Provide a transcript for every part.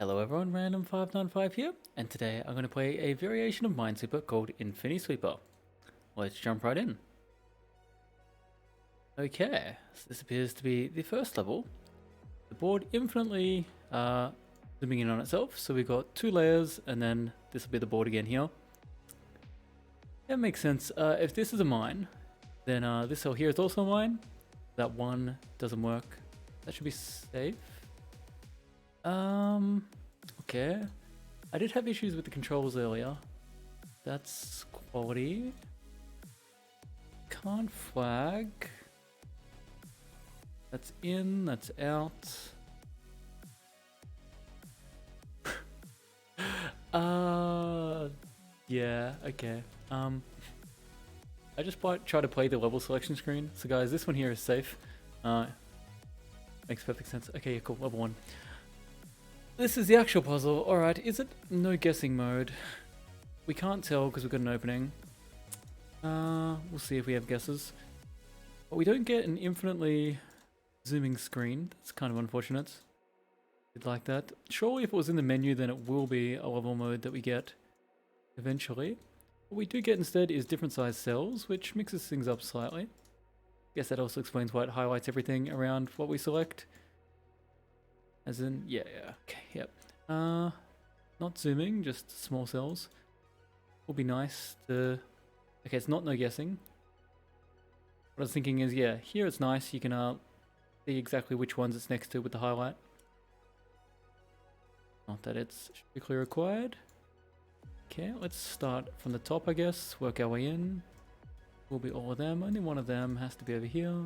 Hello everyone, Random595 here, and today I'm going to play a variation of Minesweeper called Infinisweeper. Let's jump right in. Okay, so this appears to be the first level. The board infinitely zooming in on itself, so we've got two layers, and then this will be the board again here. That makes sense. If this is a mine, then this cell here is also a mine. That one doesn't work. That should be safe. Okay. I did have issues with the controls earlier. That's quality. Can't flag. That's in, that's out. Yeah, okay. I just try to play the level selection screen. So guys, this one here is safe. Makes perfect sense. Okay, cool, level 1. This is the actual puzzle. Alright, is it no guessing mode? We can't tell because we've got an opening. We'll see if we have guesses. But we don't get an infinitely zooming screen. That's kind of unfortunate. I'd like that. Surely if it was in the menu, then it will be a level mode that we get eventually. What we do get instead is different size cells, which mixes things up slightly. Guess that also explains why it highlights everything around what we select. As in, yeah, okay, yep. Not zooming, just small cells. Will be nice to... Okay, it's not no guessing. What I was thinking is, yeah, here it's nice. You can see exactly which ones it's next to with the highlight. Not that it's strictly required. Okay, let's start from the top, I guess. Work our way in. Will be all of them. Only one of them has to be over here.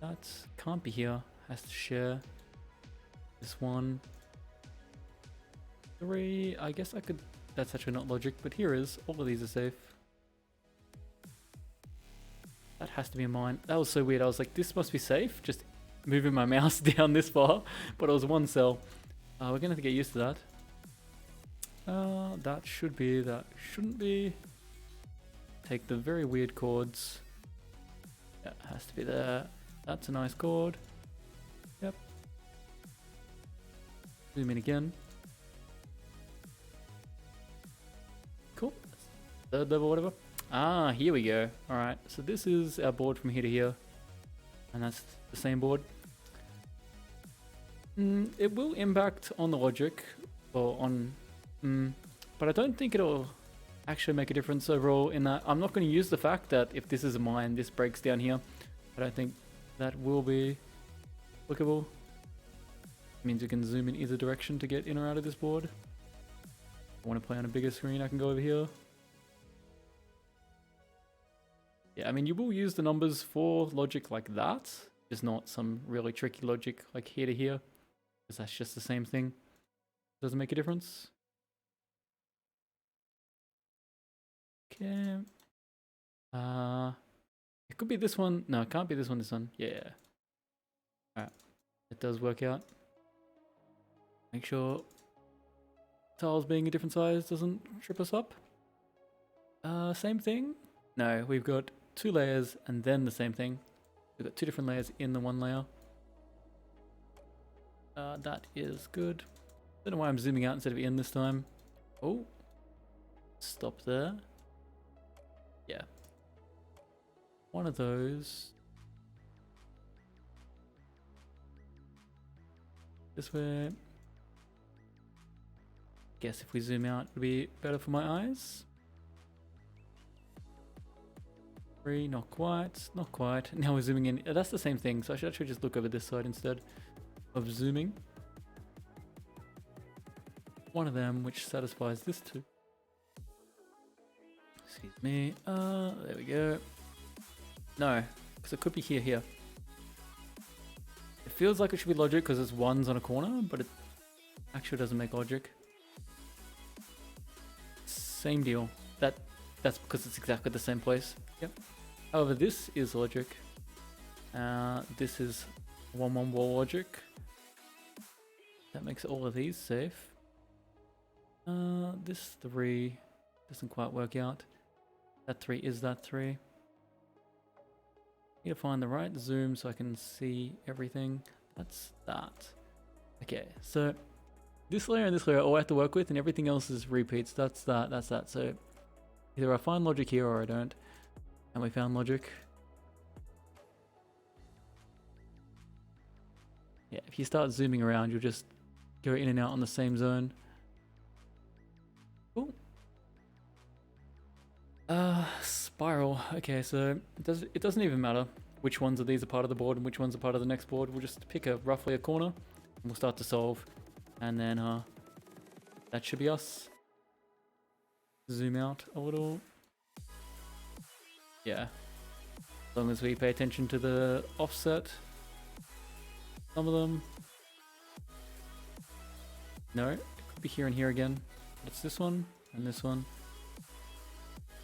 That can't be here. Has to share. This one. 3. I guess I could... That's actually not logic, but here is. All of these are safe. That has to be mine. That was so weird. I was like, this must be safe. Just moving my mouse down this far. But it was one cell. We're going to have to get used to that. That should be. That shouldn't be. Take the very weird chords. Yeah, it has to be there. That's a nice chord. Yep. Zoom in again. Cool. Third level, whatever. Ah, here we go. Alright, so this is our board from here to here. And that's the same board. It will impact on the logic. Or on... but I don't think it'll actually make a difference overall in that. I'm not going to use the fact that if this is a mine, this breaks down here. I don't think that will be applicable. It means you can zoom in either direction to get in or out of this board. If I want to play on a bigger screen, I can go over here. Yeah, I mean, you will use the numbers for logic like that. Just not some really tricky logic like here to here. Because that's just the same thing. Doesn't make a difference. Okay. It could be this one. No, it can't be this one, this one. Yeah. Alright. It does work out. Make sure tiles being a different size doesn't trip us up. Same thing? No, we've got 2 layers and then the same thing. We've got 2 different layers in the one layer. That is good. Don't know why I'm zooming out instead of in this time. Oh. Stop there. Yeah. One of those. This way. Guess if we zoom out, it'll be better for my eyes. 3, not quite, not quite. Now we're zooming in. That's the same thing, so I should actually just look over this side instead of zooming. One of them which satisfies this too. Excuse me. There we go. No, because it could be here. It feels like it should be logic because it's ones on a corner, but it actually doesn't make logic. Same deal. That's because it's exactly the same place. Yep. However, this is logic. This is 1-1 wall logic. That makes all of these safe. This 3 doesn't quite work out. That 3 is that 3. Need to find the right zoom so I can see everything. That's that. Okay, so This layer and this layer are all I have to work with, and everything else is repeats. That's that. So either I find logic here or I don't. And we found logic. Yeah, if you start zooming around, you'll just go in and out on the same zone. Cool. Spiral. Okay, so it doesn't even matter which ones of these are part of the board and which ones are part of the next board. We'll just pick roughly a corner, and we'll start to solve. And then that should be us. Zoom out a little. Yeah. As long as we pay attention to the offset. Some of them. No, it could be here and here again. It's this one and this one.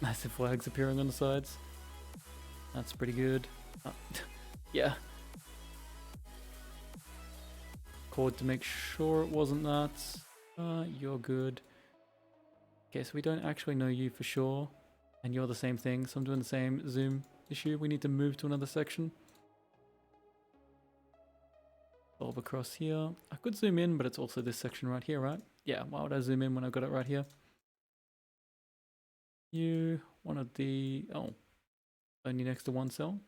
Massive flags appearing on the sides. That's pretty good. Yeah. Chord to make sure it wasn't that. You're good. Okay, so we don't actually know you for sure. And you're the same thing, so I'm doing the same zoom issue. We need to move to another section. Solve across here. I could zoom in, but it's also this section right here, right? Yeah, why would I zoom in when I've got it right here? You, one of the... Oh, only next to one cell.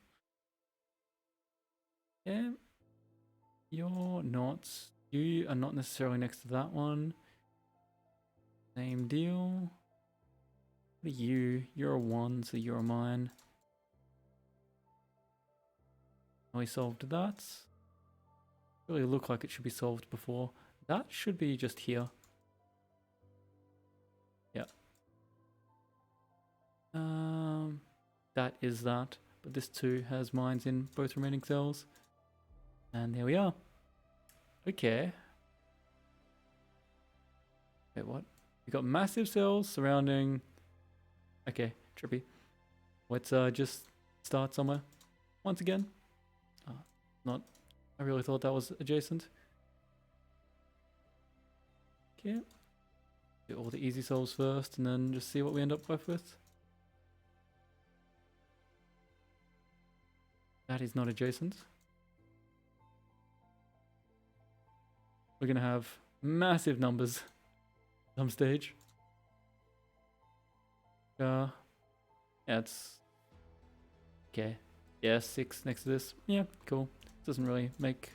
Yeah. You're not... You are not necessarily next to that one. Same deal. What are you? You're a 1, so you're a mine. We solved that. Really look like it should be solved before. That should be just here. Yeah. That is that. But this too has mines in both remaining cells. And there we are. Okay. Wait, what? We got massive cells surrounding... Okay, trippy. Let's just start somewhere. Once again. Not... I really thought that was adjacent. Okay. Do all the easy solves first and then just see what we end up with. That is not adjacent. We're gonna have massive numbers at some stage. Yeah, it's... Okay. Yeah, 6 next to this. Yeah, cool. Doesn't really make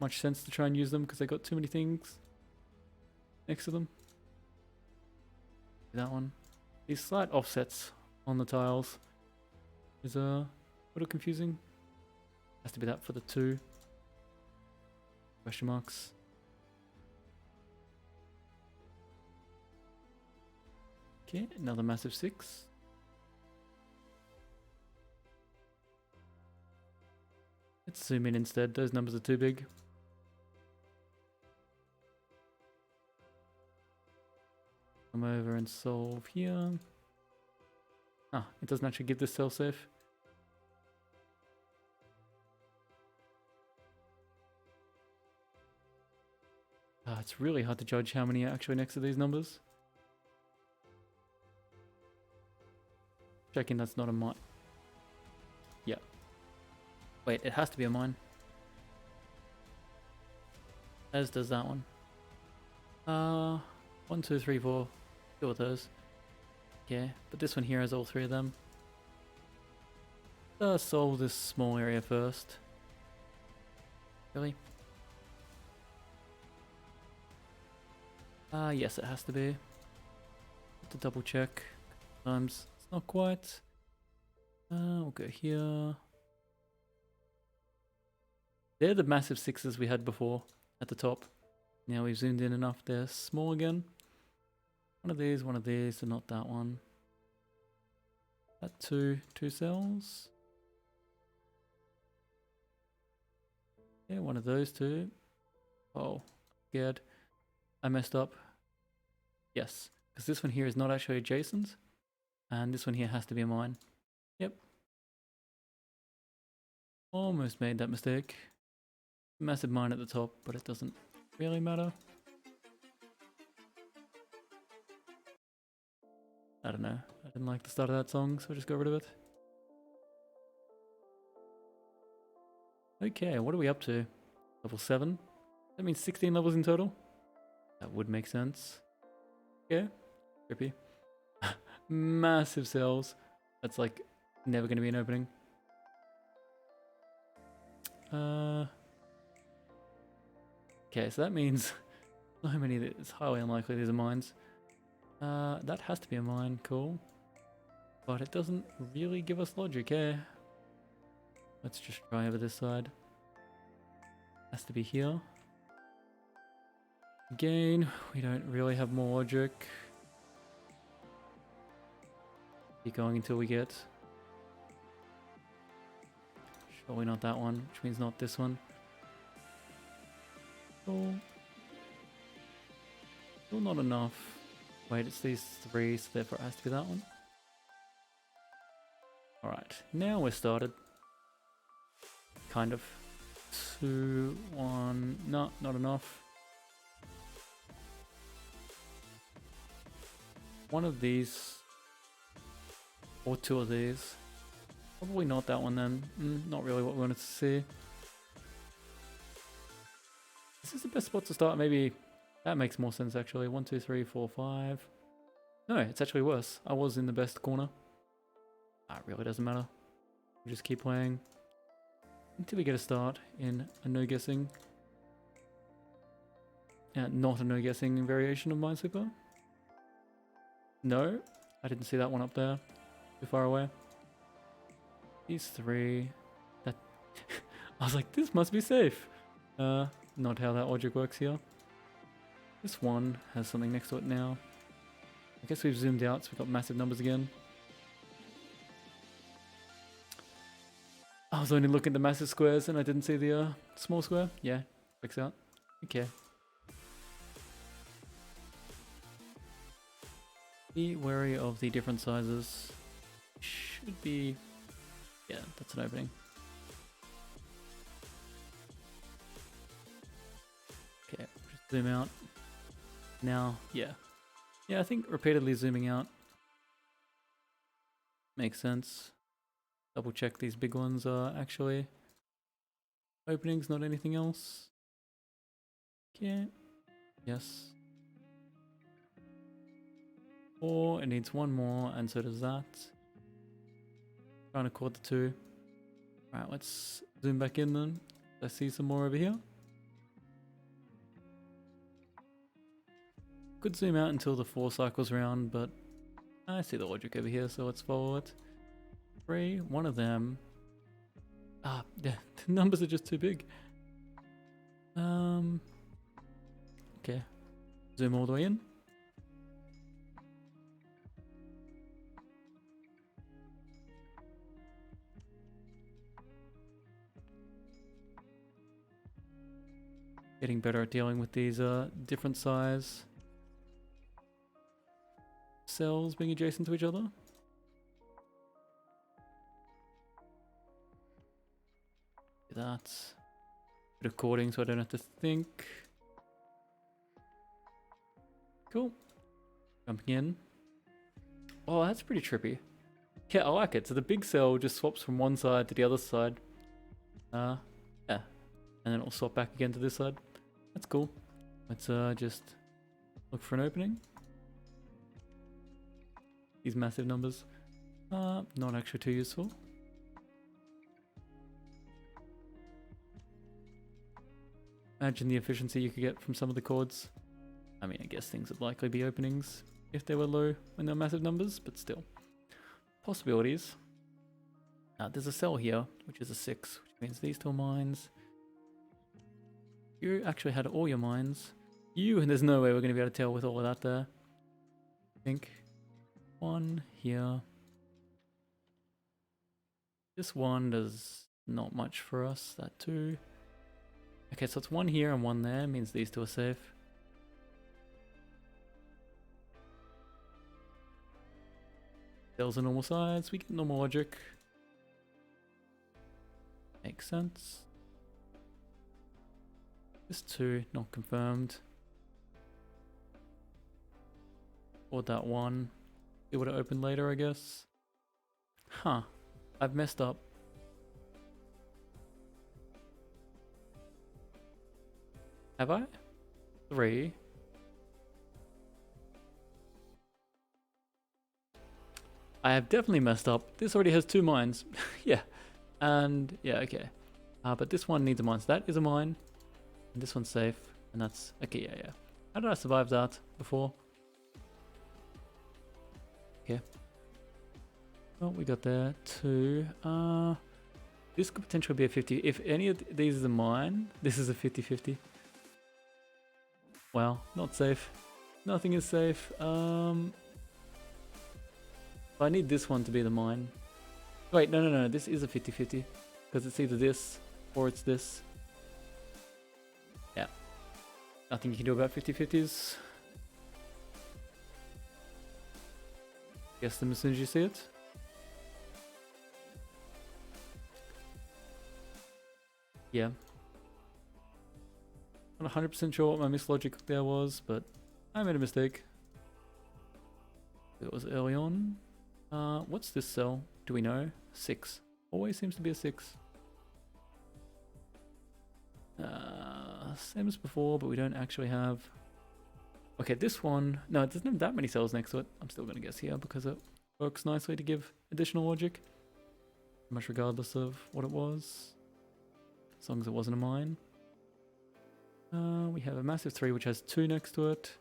much sense to try and use them because they got too many things next to them. That one. These slight offsets on the tiles is a little confusing. Has to be that for the 2 question marks. Okay, another massive 6. Let's zoom in instead. Those numbers are too big. Come over and solve here. Ah, it doesn't actually give this cell safe. Ah, it's really hard to judge how many are actually next to these numbers. Checking that's not a mine. Yeah. Wait, it has to be a mine. As does that one. 1, 2, 3, 4. Two of those. Okay, but this one here has all 3 of them. Let's solve this small area first. Really? Yes, it has to be. Have to double check. Sometimes it's not quite. We'll go here. They're the massive 6s we had before at the top. Now we've zoomed in enough, they're small again. One of these, and not that one. That 2 cells. Yeah, one of those 2. Oh, scared. I messed up. Yes, because this one here is not actually adjacent. And this one here has to be a mine. Yep. Almost made that mistake. Massive mine at the top, but it doesn't really matter. I don't know. I didn't like the start of that song, so I just got rid of it. Okay, what are we up to? Level 7? That means 16 levels in total? That would make sense. Yeah, trippy. Massive cells. That's like never going to be an opening. Okay, so that means so many. It's highly unlikely these are mines. That has to be a mine. Cool. But it doesn't really give us logic, eh? Let's just try over this side. Has to be here. Again, we don't really have more logic. Keep going until we get... Surely not that one, which means not this one. Cool. Still not enough. Wait, it's these three, so therefore it has to be that one. Alright, now we're started. Kind of. 2, 1... No, not enough. One of these. Or 2 of these. Probably not that one then. Not really what we wanted to see. This is the best spot to start. Maybe that makes more sense actually. 1, 2, 3, 4, 5. No, it's actually worse. I was in the best corner. It really doesn't matter. We'll just keep playing until we get a start in a no guessing. Not a no guessing variation of Minesweeper. No, I didn't see that one up there. Too far away. These 3. That I was like, this must be safe. Not how that logic works here. This one has something next to it now. I guess we've zoomed out, so we've got massive numbers again. I was only looking at the massive squares and I didn't see the small square. Yeah, checks out. Okay. Be wary of the different sizes. Should be... Yeah, that's an opening. Okay, just zoom out. Now, yeah. Yeah, I think repeatedly zooming out makes sense. Double check these big ones are actually openings, not anything else. Okay. Yes. 4, it needs 1 more, and so does that. Trying to chord the 2. Right, let's zoom back in then. I see some more over here. Could zoom out until the 4 cycles round, but I see the logic over here, so let's follow it. 3, one of them. Yeah, the numbers are just too big. Okay. Zoom all the way in. Getting better at dealing with these different size cells being adjacent to each other. Do that. Bit of chording so I don't have to think. Cool. Jumping in. Oh, that's pretty trippy. Yeah, I like it. So the big cell just swaps from one side to the other side. Yeah. And then it'll swap back again to this side. That's cool. Let's just look for an opening. These massive numbers. Not actually too useful. Imagine the efficiency you could get from some of the chords. I mean, I guess things would likely be openings if they were low when they're massive numbers, but still. Possibilities. There's a cell here, which is a 6, which means these 2 mines. You actually had all your mines. And there's no way we're going to be able to tell with all of that there. I think 1 here. This one does not much for us. That 2. Okay, so it's 1 here and 1 there. Means these 2 are safe. Cells are normal size. We get normal logic. Makes sense. This 2, not confirmed. Or that 1. It would have opened later, I guess. Huh. I've messed up. Have I? 3. I have definitely messed up. This already has 2 mines. Yeah. And yeah, okay. But this one needs a mine. So that is a mine. And this one's safe. And that's okay, yeah, yeah. How did I survive that before? Okay. Well, we got there. 2. This could potentially be a 50. If any of these is a mine, this is a 50-50. Wow, not safe. Nothing is safe. I need this one to be the mine. Wait, no. This is a 50-50. Because it's either this or it's this. Yeah. Nothing you can do about 50-50s. Guess them as soon as you see it. Yeah. Not 100% sure what my mislogic there was, but I made a mistake. It was early on. What's this cell? Do we know? 6. Always seems to be a 6. Same as before, but we don't actually have... Okay, this one... No, it doesn't have that many cells next to it. I'm still going to guess here because it works nicely to give additional logic. Pretty much regardless of what it was. As long as it wasn't a mine. We have a massive 3 which has 2 next to it.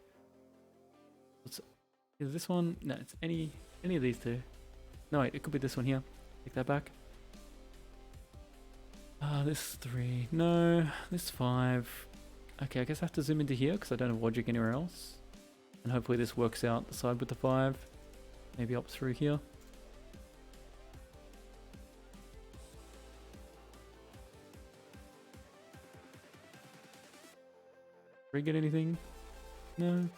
Is this one? No, it's any of these 2. No, wait, it could be this one here. Take that back. This 3. No, this 5. Okay, I guess I have to zoom into here because I don't have logic anywhere else. And hopefully this works out the side with the 5. Maybe up through here. Did we get anything? No.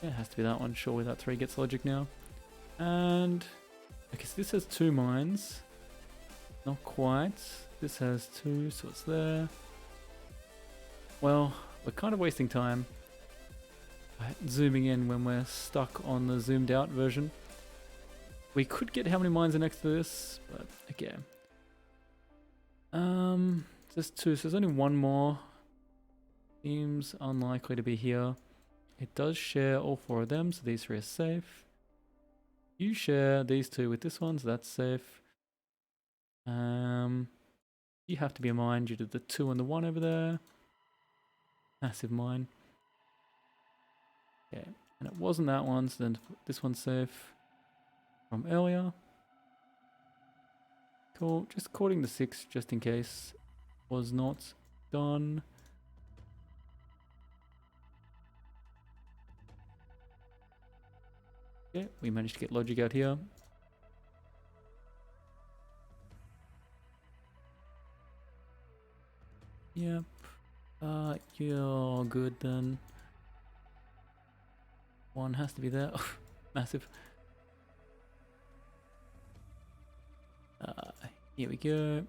Yeah, it has to be that one. Surely that 3 gets logic now. And... okay, so this has 2 mines. Not quite. This has 2, so it's there. Well, we're kind of wasting time zooming in when we're stuck on the zoomed out version. We could get how many mines are next to this, but okay. There's 2, so there's only 1 more. Seems unlikely to be here. It does share all 4 of them, so these 3 are safe. You share these 2 with this one, so that's safe. You have to be a mine due to the 2 and the 1 over there. Massive mine. Okay, and it wasn't that one, so then this one's safe from earlier. Cool, just cording the 6 just in case was not done. Okay, we managed to get logic out here. Yep. You're good then. 1 has to be there. Massive. Here we go.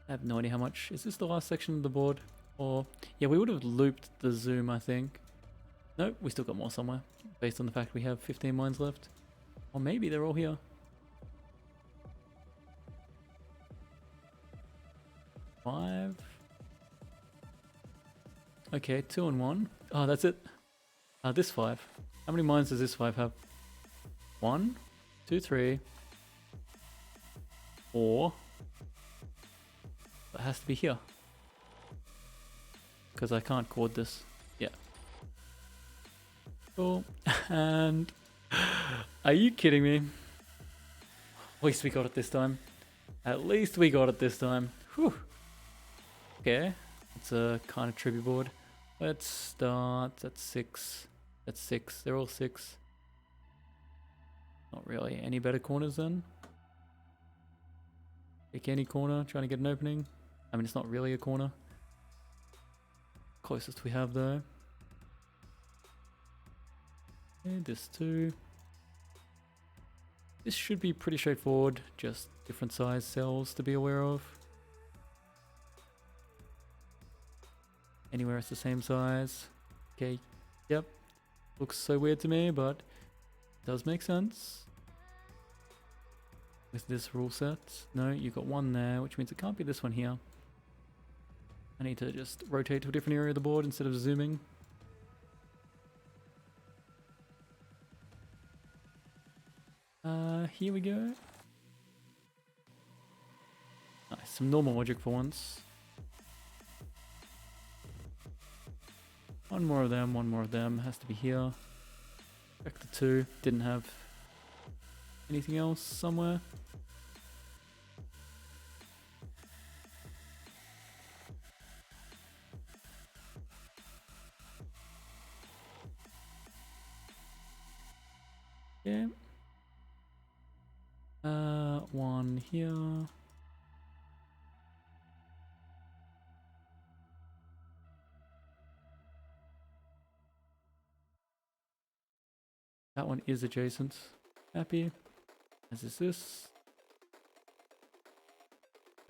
I have no idea how much. Is this the last section of the board? Or yeah, we would have looped the zoom, I think. Nope, we still got more somewhere. Based on the fact we have 15 mines left. Or maybe they're all here. 5. Okay, 2 and 1. Oh, that's it. This 5. How many mines does this 5 have? 1, 2, 3, 4. It has to be here. Because I can't chord this. Yeah. Cool. And... are you kidding me? At least we got it this time. At least we got it this time. Whew. Okay. It's a kind of trivia board. Let's start at 6. That's 6. They're all 6. Not really any better corners then. Pick any corner, trying to get an opening. I mean, it's not really a corner. Closest we have though. And this 2. This should be pretty straightforward, just different size cells to be aware of. Anywhere it's the same size. Okay, yep. Looks so weird to me, but does make sense. With this rule set. No, you got 1 there, which means it can't be this one here. I need to just rotate to a different area of the board instead of zooming. Here we go. Nice, some normal logic for once. One more of them has to be here. Check the 2, didn't have anything else somewhere. Yeah. One here. That one is adjacent. Happy. As is this.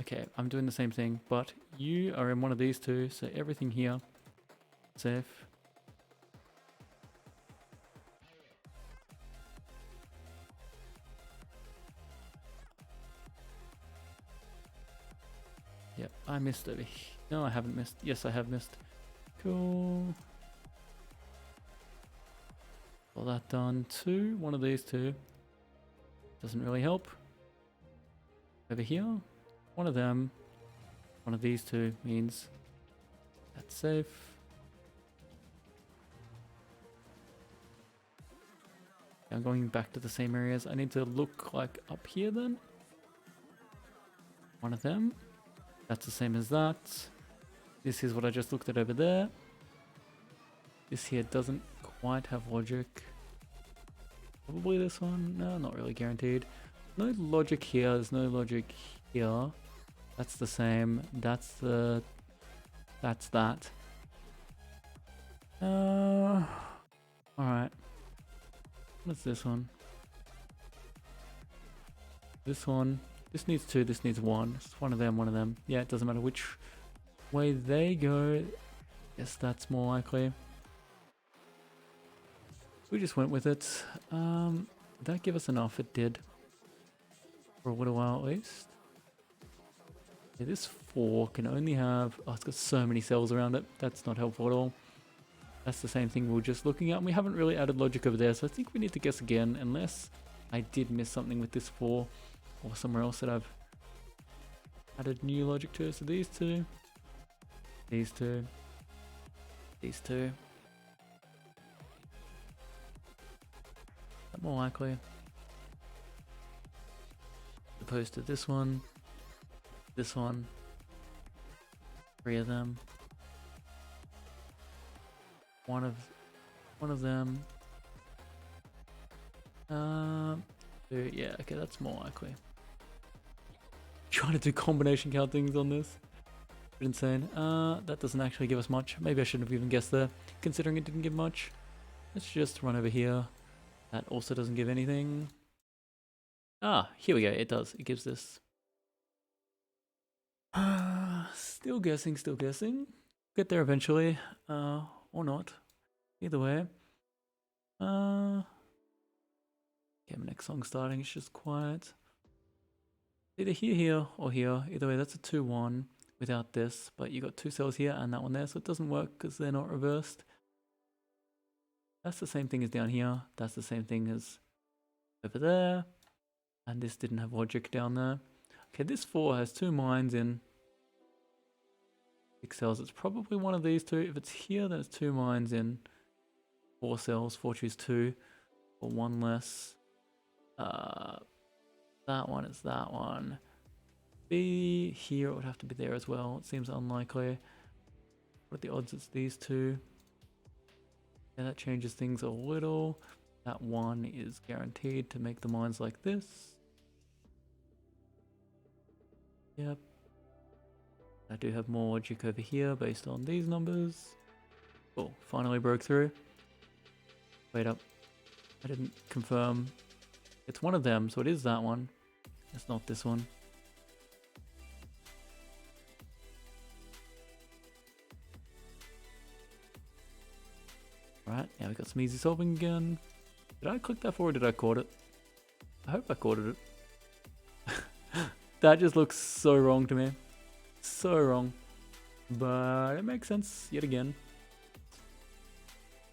Okay, I'm doing the same thing, but you are in one of these two, so everything here, safe. Yep, I missed over here. No, I haven't missed. Yes, I have missed. Cool. All that done too. One of these two. Doesn't really help. Over here, one of them. One of these two means that's safe. I'm going back to the same areas. I need to look like up here then. One of them. That's the same as that. This is what I just looked at over there. This here doesn't quite have logic. Probably this one. No, not really guaranteed. No logic here. There's no logic here. That's the same. That's the... That's that. Alright. What's this one? This one. This needs 2, this needs 1. It's one of them, one of them. Yeah, it doesn't matter which way they go. Yes, that's more likely. We just went with it. Did that give us enough? It did. For a little while at least. Yeah, this 4 can only have... Oh, it's got so many cells around it. That's not helpful at all. That's the same thing we were just looking at. And we haven't really added logic over there. So I think we need to guess again. Unless I did miss something with this 4. Or somewhere else that I've added new logic to. So these two. These two. These two. Is that more likely? As opposed to this one. This one. 3 of them. One of them. 2, yeah, okay, that's more likely. Trying to do combination count things on this. Bit insane. That doesn't actually give us much. Maybe I shouldn't have even guessed there, considering it didn't give much. Let's just run over here. That also doesn't give anything. Ah, here we go. It does. It gives this. Still guessing, still guessing. Get there eventually. Or not. Either way. Okay, my next song starting. It's just quiet. Either here, or here. Either way, that's a 2-1 without this. But you got 2 cells here and that one there, so it doesn't work because they're not reversed. That's the same thing as down here. That's the same thing as over there. And this didn't have logic down there. Okay, this 4 has 2 mines in 6 cells. It's probably one of these two. If it's here, then it's 2 mines in 4 cells. 4 choose 2 or 1 less. That one is that one. B here, it would have to be there as well. It seems unlikely. What are the odds it's these two? Yeah, that changes things a little. That 1 is guaranteed to make the mines like this. Yep. I do have more logic over here based on these numbers. Oh, finally broke through. Wait up. I didn't confirm. It's one of them, so it is that one. It's not this one. Right, now we got some easy solving again. Did I click that for or did I chord it? I hope I chorded it. That just looks so wrong to me. So wrong. But it makes sense yet again.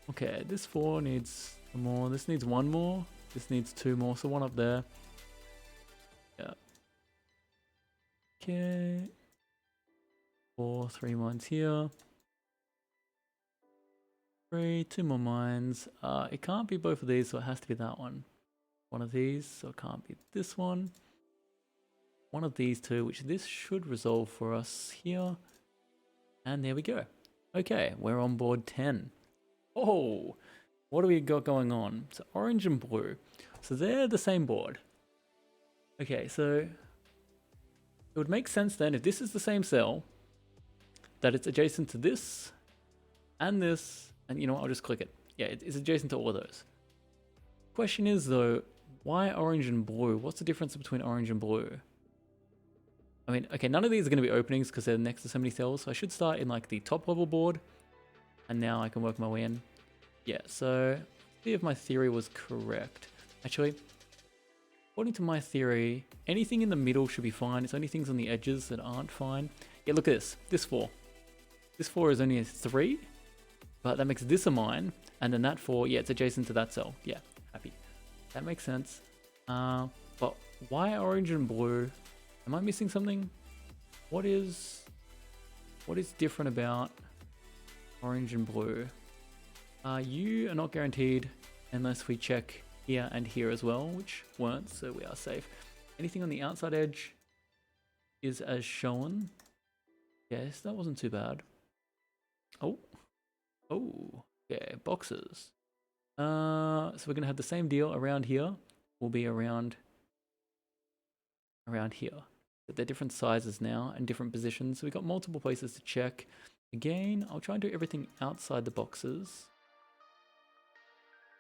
Okay, this 4 needs more. This needs 1 more. This needs 2 more, so 1 up there. Okay. 4, 3 mines here. 3, 2 more mines. It can't be both of these, so it has to be that one. One of these, so it can't be this one. One of these two, which this should resolve for us here. And there we go. Okay, we're on board 10. Oh, what do we got going on? So orange and blue. So they're the same board. Okay, so it would make sense then if this is the same cell, that it's adjacent to this, and you know what, I'll just click it. Yeah, it's adjacent to all of those. Question is though, why orange and blue? What's the difference between orange and blue? I mean, okay, none of these are going to be openings because they're next to so many cells, so I should start in like the top level board, and now I can work my way in. Yeah, so see if my theory was correct. Actually, according to my theory, anything in the middle should be fine. It's only things on the edges that aren't fine. Yeah, look at this. This 4. This 4 is only a 3, but that makes this a mine, and then that 4, yeah, it's adjacent to that cell. Yeah, happy. That makes sense. But why orange and blue? Am I missing something? What is different about orange and blue? You are not guaranteed unless we check here and here as well, which weren't, so we are safe. Anything on the outside edge is as shown. Yes, that wasn't too bad. Oh, okay, boxes. So we're gonna have the same deal around here. Will be around here. But they're different sizes now and different positions. So we've got multiple places to check. Again, I'll try and do everything outside the boxes.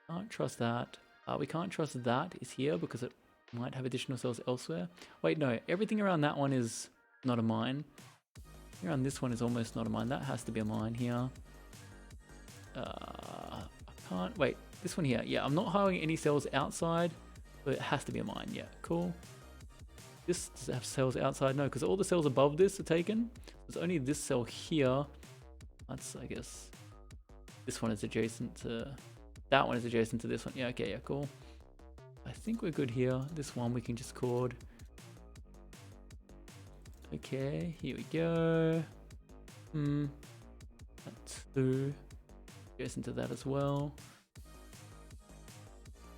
Can't trust that. We can't trust that is here because it might have additional cells elsewhere. Wait, no, everything around that one is not a mine. Around this one is almost not a mine. That has to be a mine here. I can't, wait, this one here. Yeah, I'm not highlighting any cells outside, but it has to be a mine. Yeah, cool. This does it have cells outside? No, because all the cells above this are taken. There's only this cell here. That's, I guess, this one is adjacent to, that one is adjacent to this one. Yeah, okay, yeah, cool. I think we're good here. This one we can just chord. Okay, here we go. That's 2. Adjacent to that as well.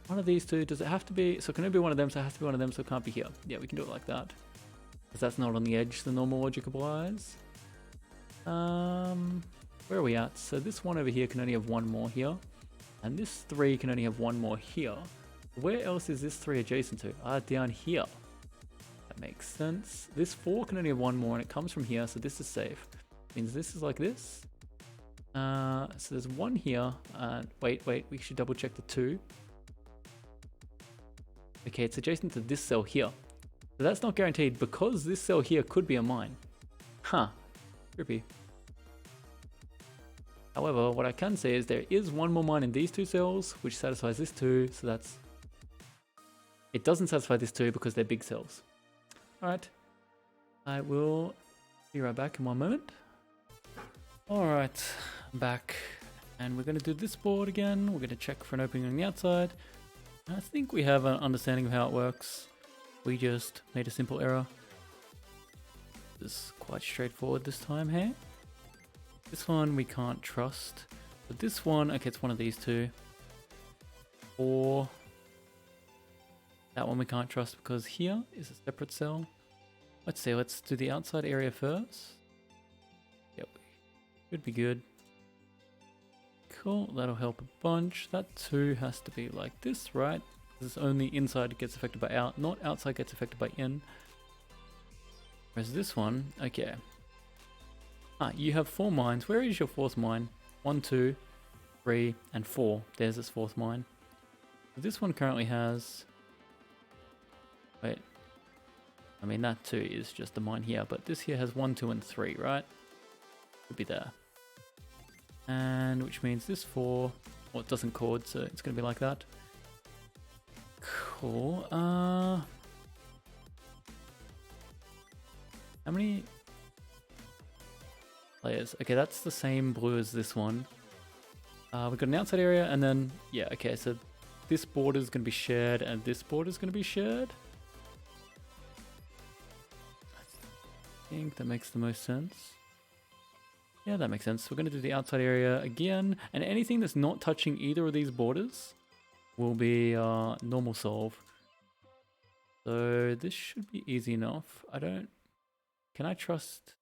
One of these two, does it have to be, so can it be one of them, so it has to be one of them, so it can't be here. Yeah, we can do it like that. Because that's not on the edge, the normal logic applies. Where are we at? So this one over here can only have one more here. And this 3 can only have one more here. Where else is this 3 adjacent to? Down here. That makes sense. This 4 can only have one more and it comes from here, so this is safe. Means this is like this. So there's one here. Wait, we should double check the 2. Okay, it's adjacent to this cell here. So that's not guaranteed because this cell here could be a mine. Huh. Trippy. However, what I can say is there is one more mine in these 2 cells, which satisfies this 2, so that's... It doesn't satisfy this 2 because they're big cells. Alright. I will be right back in one moment. Alright, I'm back. And we're going to do this board again. We're going to check for an opening on the outside. I think we have an understanding of how it works. We just made a simple error. This is quite straightforward this time, hey? This one we can't trust. But this one, okay, it's one of these 2. Or that one we can't trust because here is a separate cell. Let's see, let's do the outside area first. Yep, should be good. Cool, that'll help a bunch. That 2 has to be like this, right? This is only inside gets affected by out, not outside gets affected by in. Whereas this one, okay. You have 4 mines. Where is your 4th mine? 1, 2, 3, and 4. There's this 4th mine. This one currently has... Wait. I mean, that 2 is just the mine here, but this here has 1, 2, and 3, right? Should be there. And which means this 4, well, it doesn't chord, so it's going to be like that. Cool. How many layers? Okay, that's the same blue as this one. We've got an outside area, and then, yeah, okay, so this border is going to be shared, and this border is going to be shared. think that makes the most sense. Yeah, that makes sense. We're going to do the outside area again, and anything that's not touching either of these borders will be normal solve. So this should be easy enough. Can I trust?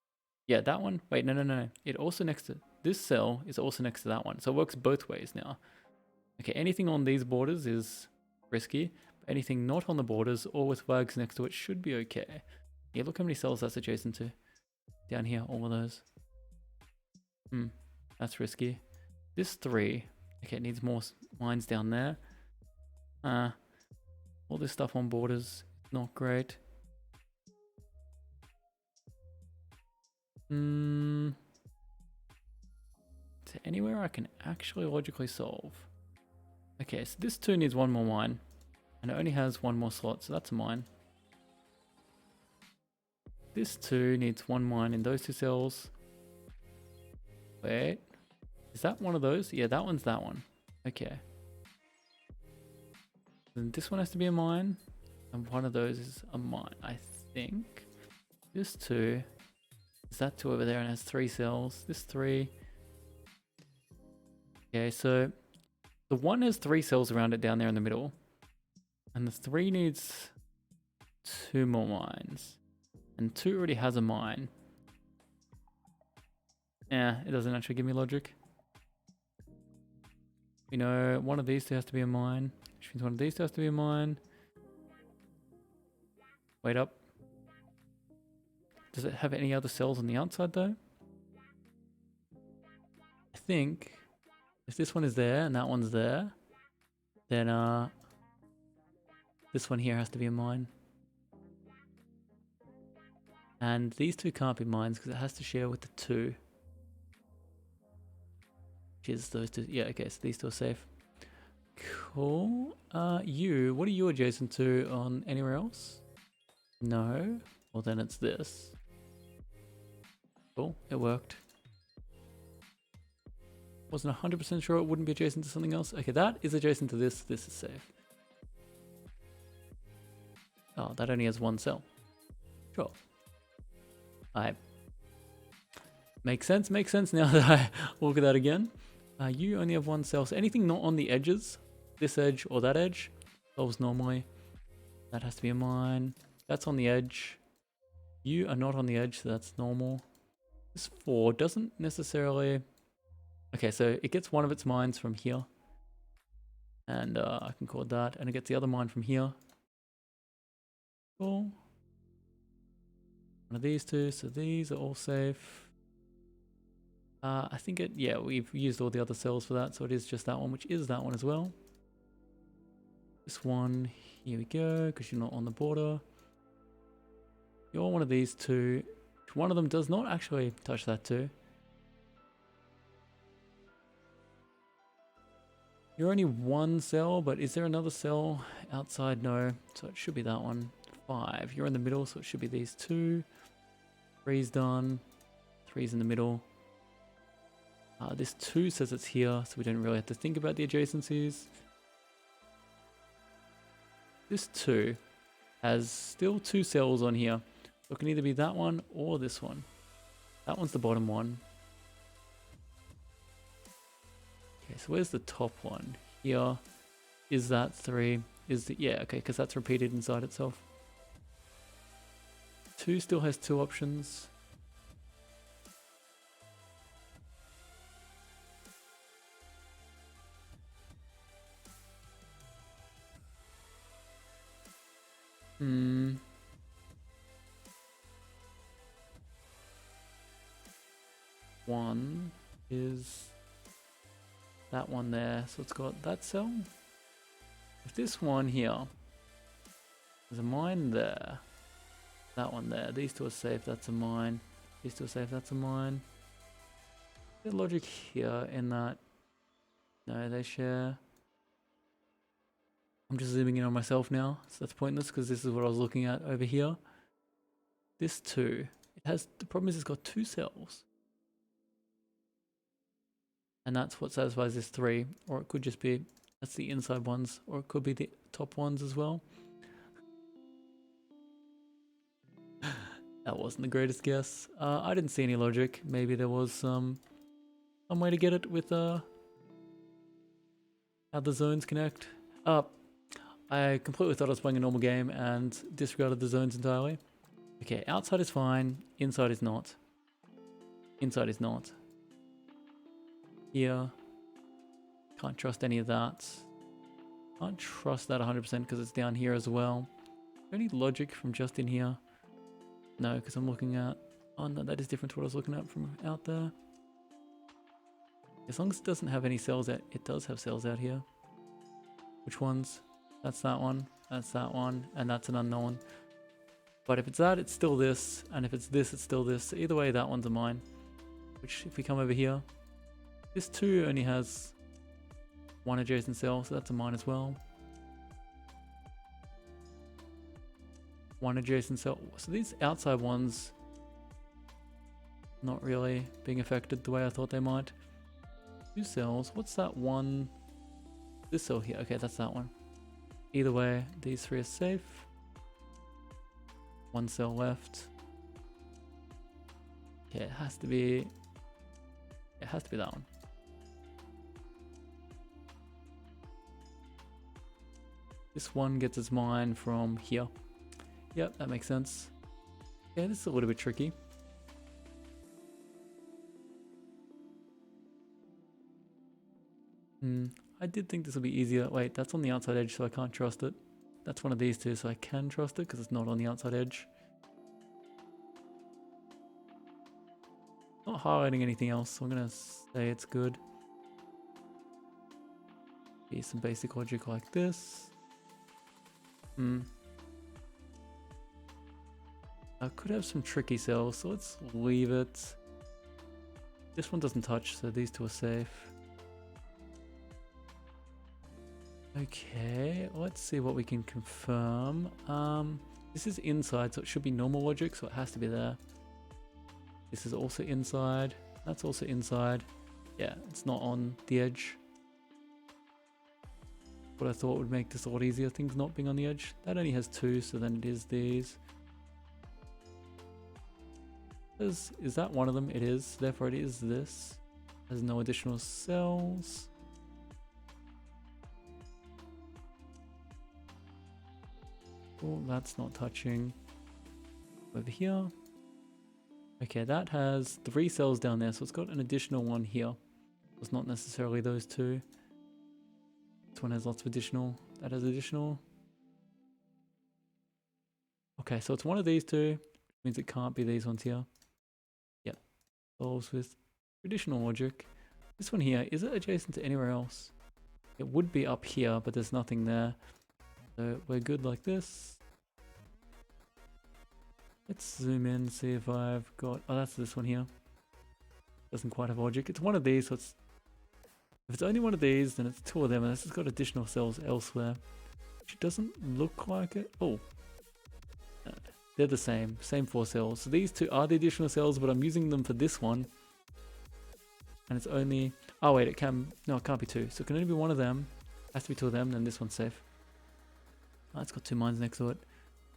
Yeah, that one. Wait, no. It also next to this cell is also next to that one. So it works both ways now. Okay, anything on these borders is risky. But anything not on the borders or with flags next to it should be okay. Yeah, look how many cells that's adjacent to. Down here, all of those. That's risky. This 3. Okay, it needs more mines down there. All this stuff on borders, not great. Is there anywhere I can actually logically solve? Okay, so this 2 needs 1 more mine. And it only has 1 more slot, so that's a mine. This 2 needs 1 mine in those 2 cells. Wait. Is that one of those? Yeah, that one's that one. Okay. Then this one has to be a mine. And one of those is a mine, I think. This 2 is that 2 over there and has 3 cells. This 3. Okay, so the 1 has 3 cells around it down there in the middle. And the 3 needs 2 more mines. And 2 already has a mine. Yeah, it doesn't actually give me logic. We know one of these 2 has to be a mine, which means one of these 2 has to be a mine. Wait up. Does it have any other cells on the outside though? I think if this one is there and that one's there, then this one here has to be a mine. And these 2 can't be mines because it has to share with the 2. Which is those 2. Yeah, okay, so these 2 are safe. Cool. What are you adjacent to on anywhere else? No. Well, then it's this. Cool, it worked. Wasn't 100% sure it wouldn't be adjacent to something else. Okay, that is adjacent to this. This is safe. Oh, that only has 1 cell. Sure. Alright. Makes sense now that I look at that again. You only have 1 cell, so anything not on the edges, this edge or that edge, solves normally. That has to be a mine. That's on the edge. You are not on the edge, so that's normal. This 4 doesn't necessarily... Okay, so it gets one of its mines from here. And I can call it that. And it gets the other mine from here. Cool. One of these 2, so these are all safe. I think yeah, we've used all the other cells for that, so it is just that one, which is that one as well. This one, here we go, because you're not on the border. You're one of these 2. One of them does not actually touch that 2. You're only 1 cell, but is there another cell outside? No, so it should be that one. 5. You're in the middle, so it should be these 2. 3's done. 3's in the middle. This 2 says it's here, so we don't really have to think about the adjacencies. This 2 has still 2 cells on here. So it can either be that one or this one. That one's the bottom one. Okay, so where's the top one? Here. Is that 3? Yeah, okay, because that's repeated inside itself. 2 still has 2 options. One is that one there, so it's got that cell. If this one here, there's a mine there, that one there, these 2 are safe, that's a mine, these 2 are safe, that's a mine. The logic here in that, no, they share. I'm just zooming in on myself now, so that's pointless because this is what I was looking at over here. This 2, the problem is it's got 2 cells. And that's what satisfies this 3, or it could just be, that's the inside ones, or it could be the top ones as well. That wasn't the greatest guess. I didn't see any logic. Maybe there was some way to get it with how the zones connect. I completely thought I was playing a normal game and disregarded the zones entirely. Okay, outside is fine, inside is not. Inside is not. Here. Can't trust any of that. Can't trust that 100% because it's down here as well. Any logic from just in here? No, because I'm looking at... Oh no, that is different to what I was looking at from out there. As long as it doesn't have any cells out... It does have cells out here. Which ones? That's that one, and that's an unknown. But if it's that, it's still this, and if it's this, it's still this. So either way, that one's a mine. Which, if we come over here, this 2 only has 1 adjacent cell, so that's a mine as well. 1 adjacent cell. So these outside ones, not really being affected the way I thought they might. 2 cells. What's that one? This cell here. Okay, that's that one. Either way, these 3 are safe. 1 cell left. Okay, it has to be... It has to be that one. This one gets its mine from here. Yep, that makes sense. Yeah, this is a little bit tricky. I did think this would be easier. Wait, that's on the outside edge, so I can't trust it. That's one of these 2, so I can trust it because it's not on the outside edge. Not highlighting anything else, so I'm going to say it's good. Be some basic logic like this. I could have some tricky cells, so let's leave it. This one doesn't touch, so these 2 are safe. Okay, let's see what we can confirm. This is inside, so it should be normal logic, so it has to be there. This is also inside. That's also inside. Yeah, it's not on the edge. What I thought would make this a lot easier, things not being on the edge. That only has 2, so then it is these. Is that one of them? It is. Therefore it is this. Has no additional cells. Oh, that's not touching. Over here. Okay, that has 3 cells down there, so it's got an additional one here. It's not necessarily those 2. This one has lots of additional. That has additional. Okay, so it's one of these 2, which means it can't be these ones here. Yep. Solves with traditional logic. This one here, is it adjacent to anywhere else? It would be up here, but there's nothing there. So we're good like this. Let's zoom in, see if I've got... Oh, that's this one here. Doesn't quite have logic. It's one of these, so it's... If it's only one of these, then it's 2 of them, and this has got additional cells elsewhere. Which doesn't look like it. Oh. They're the same. Same 4 cells. So these 2 are the additional cells, but I'm using them for this one. And it's only... Oh, wait, it can... No, it can't be 2. So it can only be one of them. It has to be 2 of them, then this one's safe. Oh, it's got 2 mines next to it.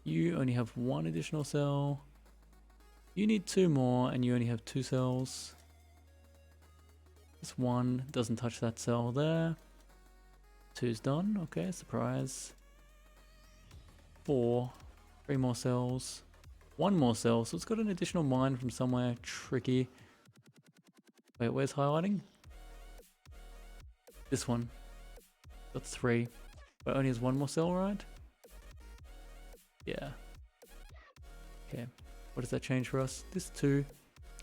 You only have 1 additional cell. You need 2 more, and you only have 2 cells. This 1 doesn't touch that cell there. 2's done. Okay, surprise. 4. 3 more cells. 1 more cell, so it's got an additional mine from somewhere tricky. Wait, where's highlighting? This one. Got 3. But only has 1 more cell, right? Yeah. Okay. What does that change for us? This 2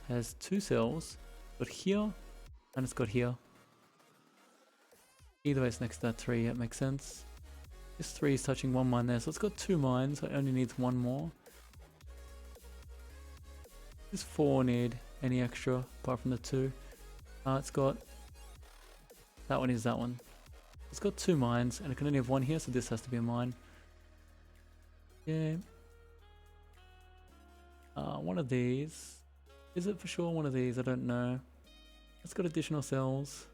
has 2 cells. Got here, and it's got here. Either way, it's next to that 3. That makes sense. This 3 is touching 1 mine there, so it's got 2 mines. So it only needs 1 more. Does 4 need any extra apart from the 2? It's got... That one is that one. It's got 2 mines, and it can only have 1 here, so this has to be a mine. Yeah. One of these. Is it for sure one of these? I don't know. It's got additional cells.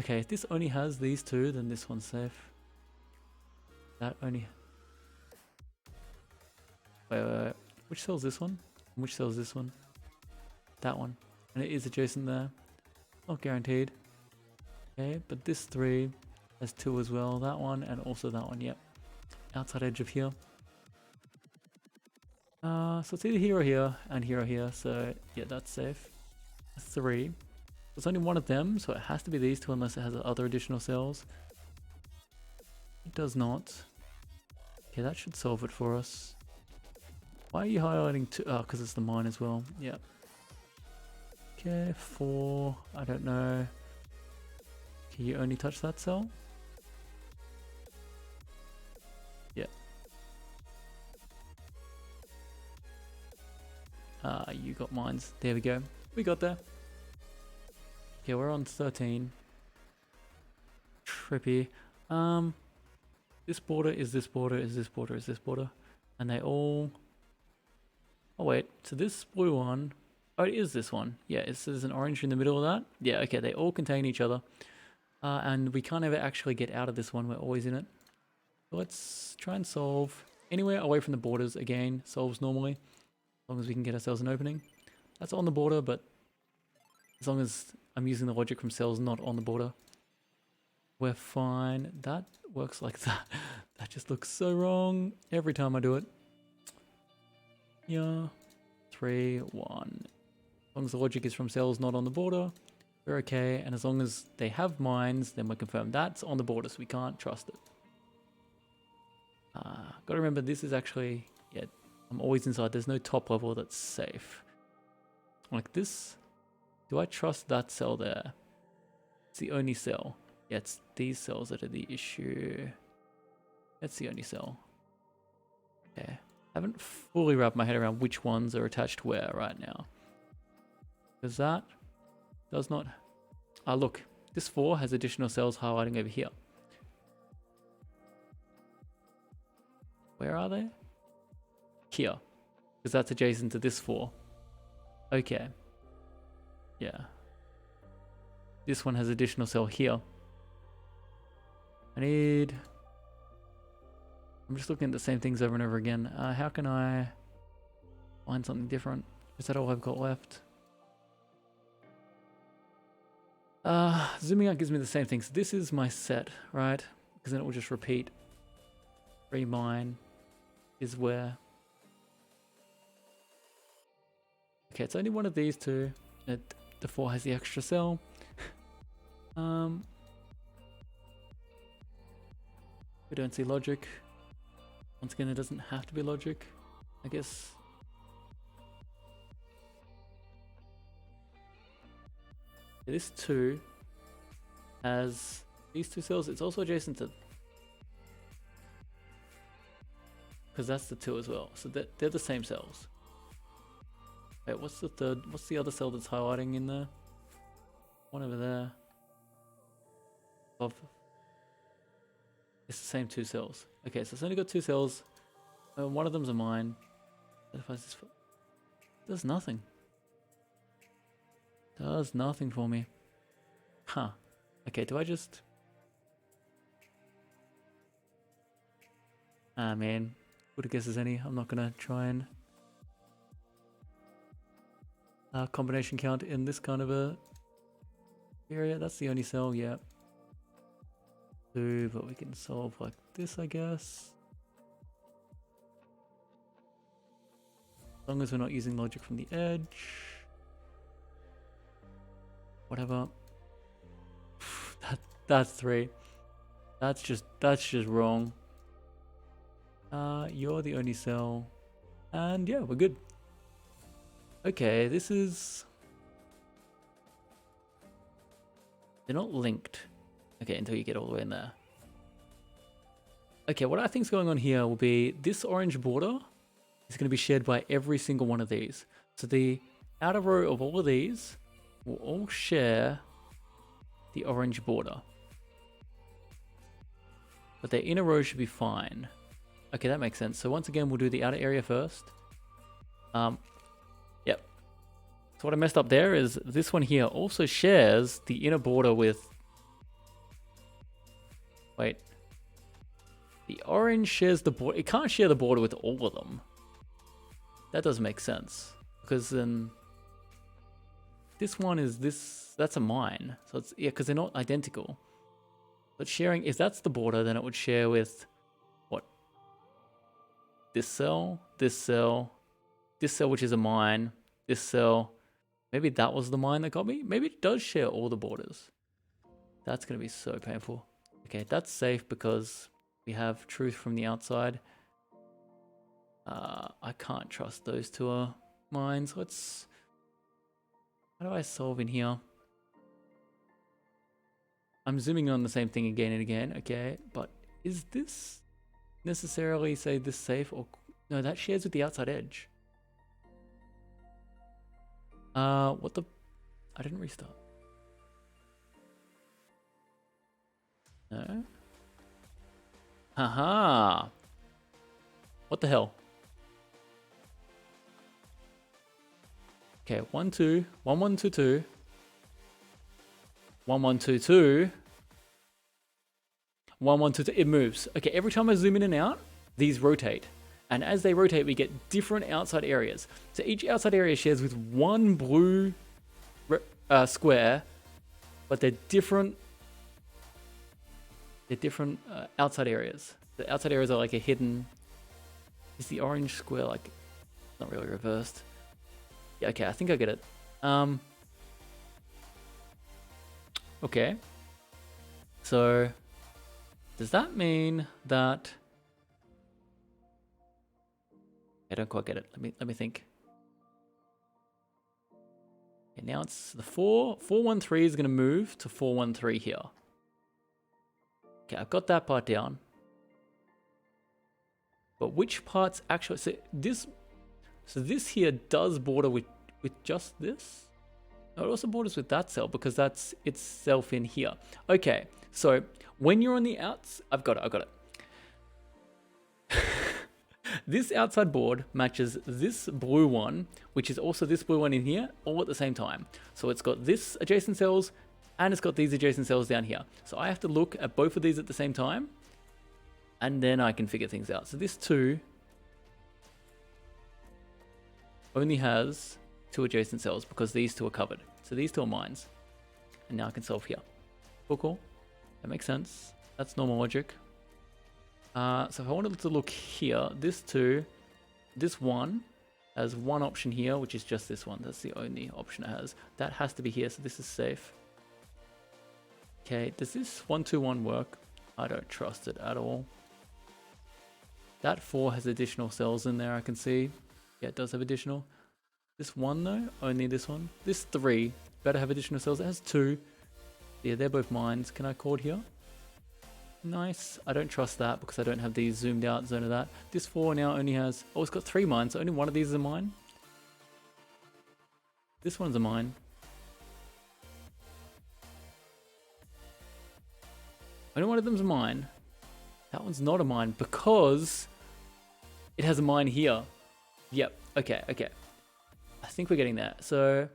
Okay, if this only has these 2, then this one's safe. That only... Wait. Which cell's this one? And which cell is this one? That one. And it is adjacent there. Not guaranteed. Okay, but this 3 has 2 as well. That one and also that one, yep. Outside edge of here. So it's either here or here and here or here. So yeah, that's safe. That's 3. There's only one of them, so it has to be these 2 unless it has other additional cells. It does not. Okay, that should solve it for us. Why are you highlighting 2? Oh, because it's the mine as well. Yeah. Okay, 4. I don't know. Can you only touch that cell? Yeah. You got mines. There we go. We got there. Okay, we're on 13. Trippy. This border is this border is this border is this border. And they all... Oh wait, so this blue one... Oh, it is this one. Yeah, there's an orange in the middle of that. Yeah, okay, they all contain each other. And we can't ever actually get out of this one. We're always in it. So let's try and solve anywhere away from the borders. Again, solves normally. As long as we can get ourselves an opening. That's on the border, but as long as I'm using the logic from cells not on the border, we're fine. That works like that. That just looks so wrong every time I do it. Yeah. 3, 1. As long as the logic is from cells not on the border, we're okay. And as long as they have mines, then we're confirmed that's on the border, so we can't trust it. Gotta remember, this is actually... Yeah, I'm always inside. There's no top level that's safe. Like this... Do I trust that cell there? It's the only cell. Yeah, it's these cells that are the issue. That's the only cell. Okay. I haven't fully wrapped my head around which ones are attached where right now. Because that does not... look. This 4 has additional cells highlighting over here. Where are they? Here. Because that's adjacent to this 4. Okay. Yeah. This one has additional cell here. I'm just looking at the same things over and over again. How can I find something different? Is that all I've got left? Zooming out gives me the same things. This is my set, right? Because then it will just repeat. Mine is where. Okay, it's only one of these 2. The 4 has the extra cell. We don't see logic. Once again, it doesn't have to be logic, I guess. This 2 has these 2 cells. It's also adjacent to... Because that's the 2 as well. So they're the same cells. Wait, what's the third? What's the other cell that's highlighting in there? One over there. It's the same 2 cells. Okay, so it's only got 2 cells. One of them's a mine. Does nothing. Does nothing for me. Huh. Okay, do I just... Man. Good a guess as any. I'm not gonna try and... combination count in this kind of a area. That's the only cell, yeah. 2, but we can solve like this, I guess. As long as we're not using logic from the edge. Whatever. That's 3. That's just wrong. You're the only cell. And yeah, we're good. Okay, this is... They're not linked. Okay, until you get all the way in there. Okay, what I think is going on here will be this orange border is going to be shared by every single one of these. So the outer row of all of these will all share the orange border. But their inner row should be fine. Okay, that makes sense. So once again, we'll do the outer area first. Yep. So what I messed up there is this one here also shares the inner border with... Wait. The orange shares the border. It can't share the border with all of them. That doesn't make sense. Because then this one is this, that's a mine. So it's, yeah, because they're not identical. But sharing, if that's the border, then it would share with what? This cell, this cell, this cell, which is a mine, this cell. Maybe that was the mine that got me. Maybe it does share all the borders. That's going to be so painful. Okay, that's safe because we have truth from the outside. I can't trust those two mines. Let's... How do I solve in here? I'm zooming on the same thing again and again. Okay, but is this necessarily, say, this safe? Or no, that shares with the outside edge. What the... I didn't restart. No. Haha. What the hell? Okay, 1 2 1 1 2 2 1 1 2 2 1 1 2 2. It moves. Okay, every time I zoom in and out, these rotate. And as they rotate, we get different outside areas. So each outside area shares with one blue square, but they're different. They're different outside areas. The outside areas are like a hidden. Is the orange square like not really reversed? Yeah, okay, I think I get it. Okay. So does that mean that I don't quite get it. Let me think. Okay, now it's the 413 is going to move to 413 here. Okay, I've got that part down. But which parts actually... So this here does border with just this. No, it also borders with that cell because that's itself in here. Okay, so when you're on the outs... I've got it. This outside board matches this blue one, which is also this blue one in here, all at the same time. So it's got this adjacent cells, and it's got these adjacent cells down here. So I have to look at both of these at the same time, and then I can figure things out. So this 2 only has 2 adjacent cells because these 2 are covered. So these 2 are mines. And now I can solve here. Cool. That makes sense. That's normal logic. So if I wanted to look here, this 2, this 1 has one option here, which is just this one. That's the only option it has. That has to be here, so this is safe. Okay, does this 1 2 1 work? I don't trust it at all. That 4 has additional cells in there, I can see. Yeah, it does have additional. This 1 though, only this one. This 3 better have additional cells. It has 2. Yeah, they're both mines. Can I chord here? Nice. I don't trust that because I don't have these zoomed out zone of that. This 4 now only has... Oh, it's got 3 mines, so only one of these is a mine. This one's a mine. Only one of them's a mine. That one's not a mine because it has a mine here. Yep. Okay. I think we're getting there. So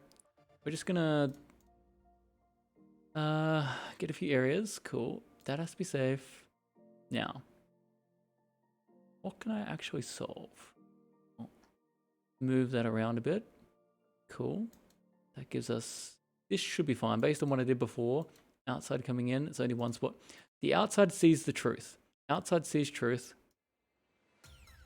we're just gonna get a few areas. Cool. That has to be safe. Now, what can I actually solve? Move that around a bit. Cool. That gives us... This should be fine. Based on what I did before, outside coming in, it's only one spot. The outside sees the truth. Outside sees truth.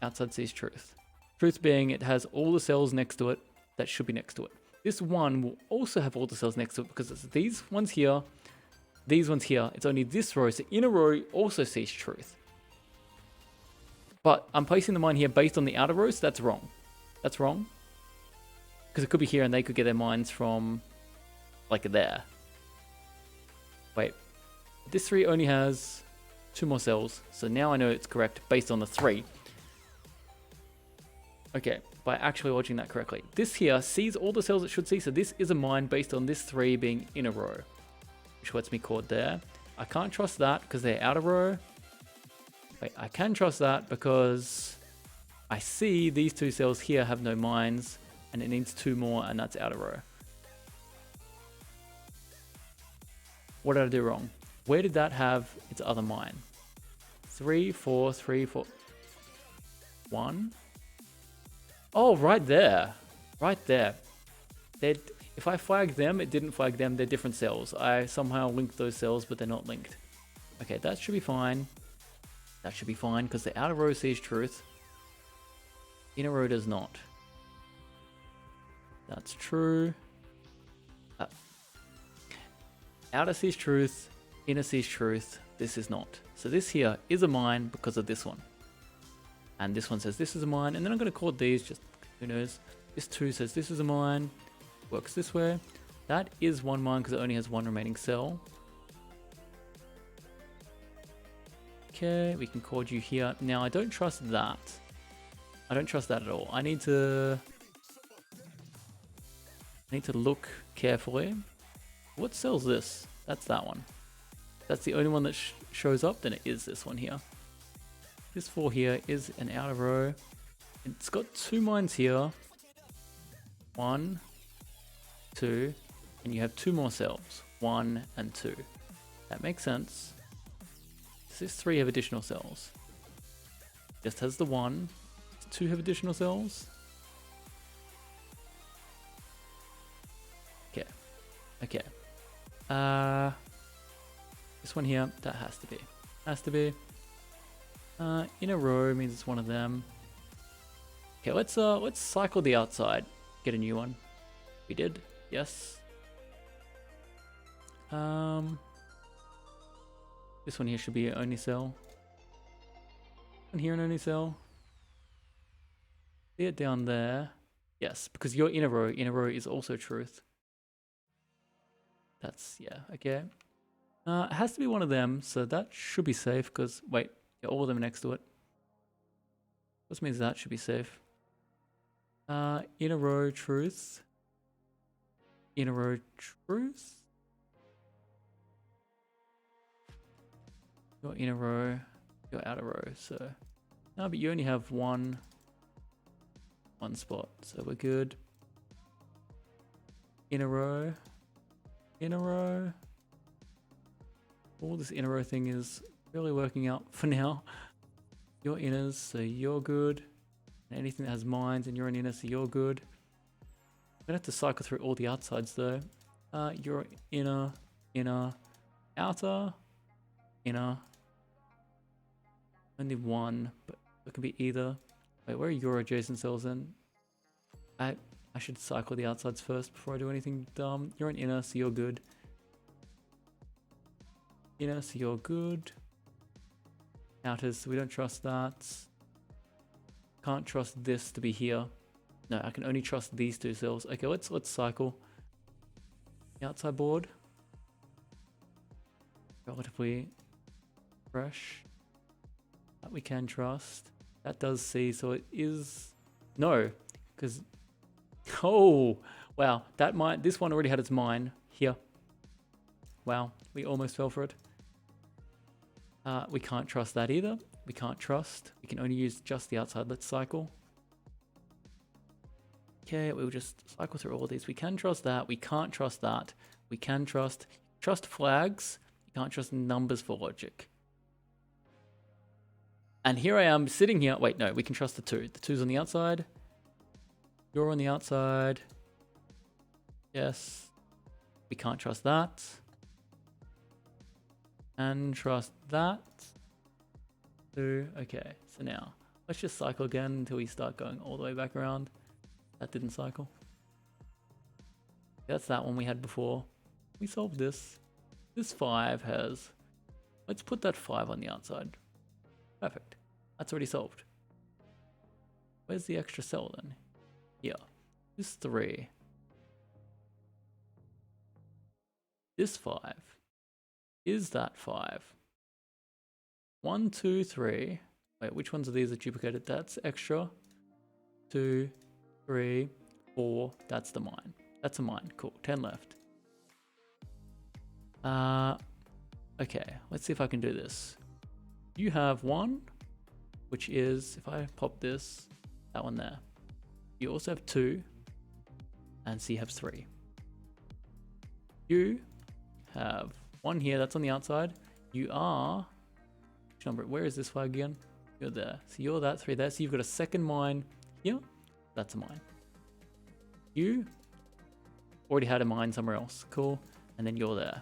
Outside sees truth. Truth being it has all the cells next to it that should be next to it. This one will also have all the cells next to it because it's these ones here, these ones here. It's only this row, so inner row also sees truth. But I'm placing the mine here based on the outer row, so that's wrong. That's wrong. Because it could be here and they could get their mines from like there. Wait. This 3 only has 2 more cells, so now I know it's correct based on the 3. Okay, by actually watching that correctly. This here sees all the cells it should see, so this is a mine based on this 3 being inner row, which lets me chord there. I can't trust that because they're outer row. Wait, I can trust that because I see these 2 cells here have no mines, and it needs 2 more, and that's outer row. What did I do wrong? Where did that have its other mine? 3 4 3 4 1. Oh, right there. Right there. They're, if I flag them, it didn't flag them. They're different cells. I somehow linked those cells, but they're not linked. Okay, that should be fine. That should be fine because the outer row sees truth. Inner row does not. That's true. Outer sees truth. Inner sees truth. This is not. So this here is a mine because of this one. And this one says this is a mine. And then I'm going to call these, just who knows. This 2 says this is a mine. Works this way. That is one mine because it only has one remaining cell. Okay, we can code you here. Now, I don't trust that. I don't trust that at all. I need to look carefully. What cell's this? That's that one. If that's the only one that shows up, then it is this one here. This 4 here is an outer row. It's got 2 mines here. 1, 2, and you have 2 more cells. 1 and 2. That makes sense. Does this 3 have additional cells? Just has the 1. Does 2 have additional cells? Okay. Okay. This one here, that has to be. Has to be. In a row means it's one of them. Okay, let's cycle the outside. Get a new one. We did. Yes. This one here should be an only cell. And here an only cell. See it down there. Yes, because your inner row is also truth. That's, yeah, okay. It has to be one of them, so that should be safe, because, wait, yeah, all of them next to it. This means that should be safe. Inner row truth. Inner row truth. Your inner row, your outer row, so. No, but you only have one spot, so we're good. Inner row. Inner row. All this inner row thing is really working out for now. Your inners, so you're good. And anything that has mines and you're an inner, so you're good. I'm gonna have to cycle through all the outsides though. You're inner, inner, outer, inner. Only one, but it could be either. Wait, where are your adjacent cells then? I should cycle the outsides first before I do anything dumb. You're an inner, so you're good. Inner, so you're good. Outers, so we don't trust that. Can't trust this to be here. No, I can only trust these 2 cells. Okay, let's cycle. The outside board. Relatively fresh. That we can trust. That does see, so it is... No, because... Oh, wow. This one already had its mine here. Wow, we almost fell for it. We can't trust that either. We can't trust. We can only use just the outside. Let's cycle. Okay, we'll just cycle through all of these. We can trust that. We can't trust that. We can trust flags. You can't trust numbers for logic. And here I am sitting here. Wait, no, we can trust the 2. The 2's on the outside. You're on the outside. Yes. We can't trust that. And trust that. 2. Okay, so now let's just cycle again until we start going all the way back around. That didn't cycle. That's that one we had before. We solved this. This 5 has... Let's put that 5 on the outside. Perfect. That's already solved. Where's the extra cell then? Here. This 3. This 5. Is that 5? 1, 2, 3. Wait, which ones of these are duplicated? That's extra. 2, 3, 4. That's the mine. That's a mine. Cool. 10 left. Okay. Let's see if I can do this. You have 1, which is, if I pop this, that one there. You also have 2, and so you have 3. You have 1 here, that's on the outside. You are, which number, where is this flag again? You're there. So you're that 3 there. So you've got a second mine here. That's a mine. You already had a mine somewhere else. Cool. And then you're there.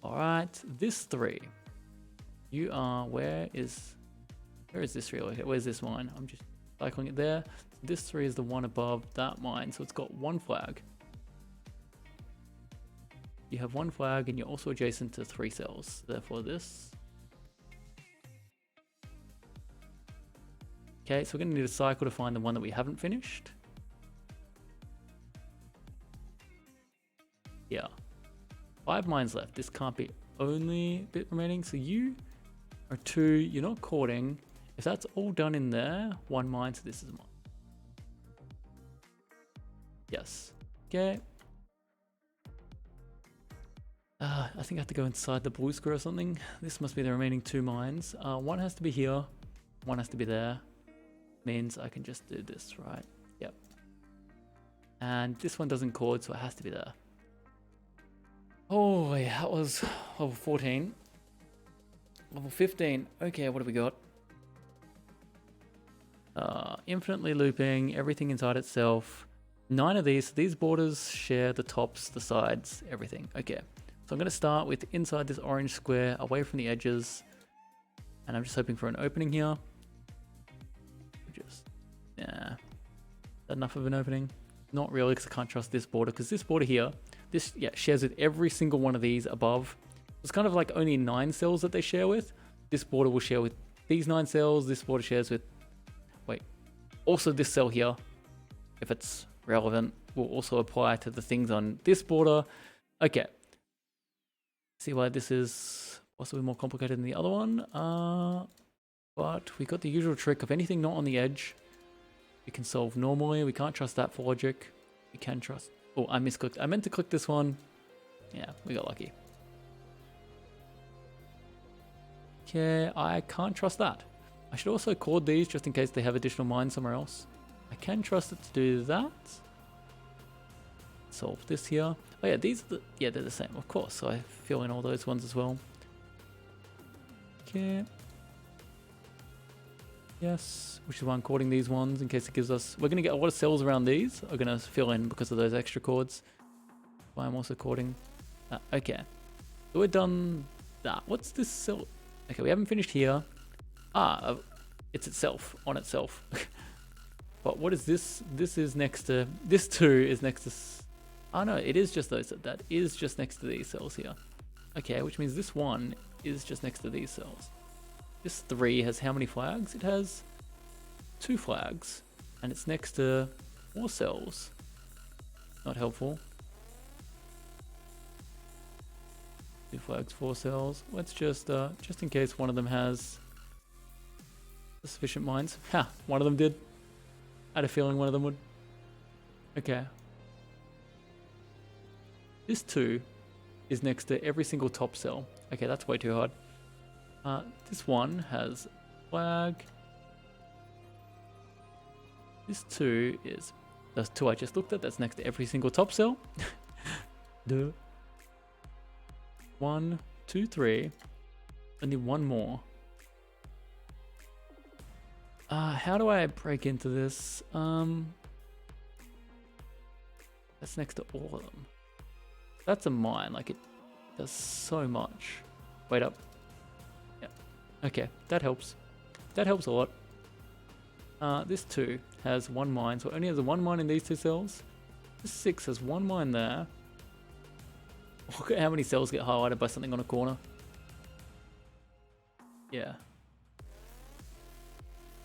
All right. This 3. You are, where is this really? Where's this mine? I'm just cycling it there. This 3 is the one above that mine. So it's got 1 flag. You have 1 flag and you're also adjacent to 3 cells. Therefore this. Okay, so we're going to need a cycle to find the one that we haven't finished. Yeah. 5 mines left. This can't be only bit remaining. So you are 2. You're not courting. If that's all done in there, 1 mine. So this is mine. Yes. Okay. I think I have to go inside the blue square or something. This must be the remaining 2 mines. 1 has to be here. 1 has to be there. Means I can just do this, right? Yep. And this one doesn't chord, so it has to be there. Oh, yeah, that was level 14. Level 15. Okay, what have we got? Infinitely looping, everything inside itself. 9 of these borders share the tops, the sides, everything. Okay, so I'm going to start with inside this orange square, away from the edges. And I'm just hoping for an opening here. Yeah. Is that enough of an opening? Not really, because I can't trust this border, because this border here, this shares with every single one of these above. It's kind of like only 9 cells that they share with. This border will share with these 9 cells. This border shares with, also this cell here, if it's relevant, will also apply to the things on this border. Okay. See why this is possibly more complicated than the other one. But we got the usual trick of anything not on the edge, we can solve normally. We can't trust that for logic. We can trust... Oh, I misclicked. I meant to click this one. Yeah, we got lucky. Okay, I can't trust that. I should also chord these just in case they have additional mines somewhere else. I can trust it to do that. Solve this here. Oh yeah, these are they're the same, of course. So I fill in all those ones as well. Okay. Yes, which is why I'm chording these ones in case it gives us... We're going to get a lot of cells around these. Are going to fill in because of those extra chords. Why I'm also chording. Okay. So we're done that. What's this cell? Okay, we haven't finished here. It's itself, on itself. But what is this? This is next to... This 2 is next to... Oh no, it is just those. That is just next to these cells here. Okay, which means this 1 is just next to these cells. This 3 has how many flags? It has 2 flags. And it's next to 4 cells. Not helpful. 2 flags, 4 cells. Let's just in case one of them has sufficient mines. Ha! One of them did. I had a feeling one of them would. Okay. This 2 is next to every single top cell. Okay, that's way too hard. This 1 has flag. This 2 is... That's 2 I just looked at. That's next to every single top cell. Duh. 1, 2, 3. Only 1 more. How do I break into this? That's next to all of them. That's a mine. Like, it does so much. Wait up. Okay, that helps. That helps a lot. This 2 has 1 mine, so it only has 1 mine in these 2 cells. This 6 has 1 mine there. Look at how many cells get highlighted by something on a corner. Yeah.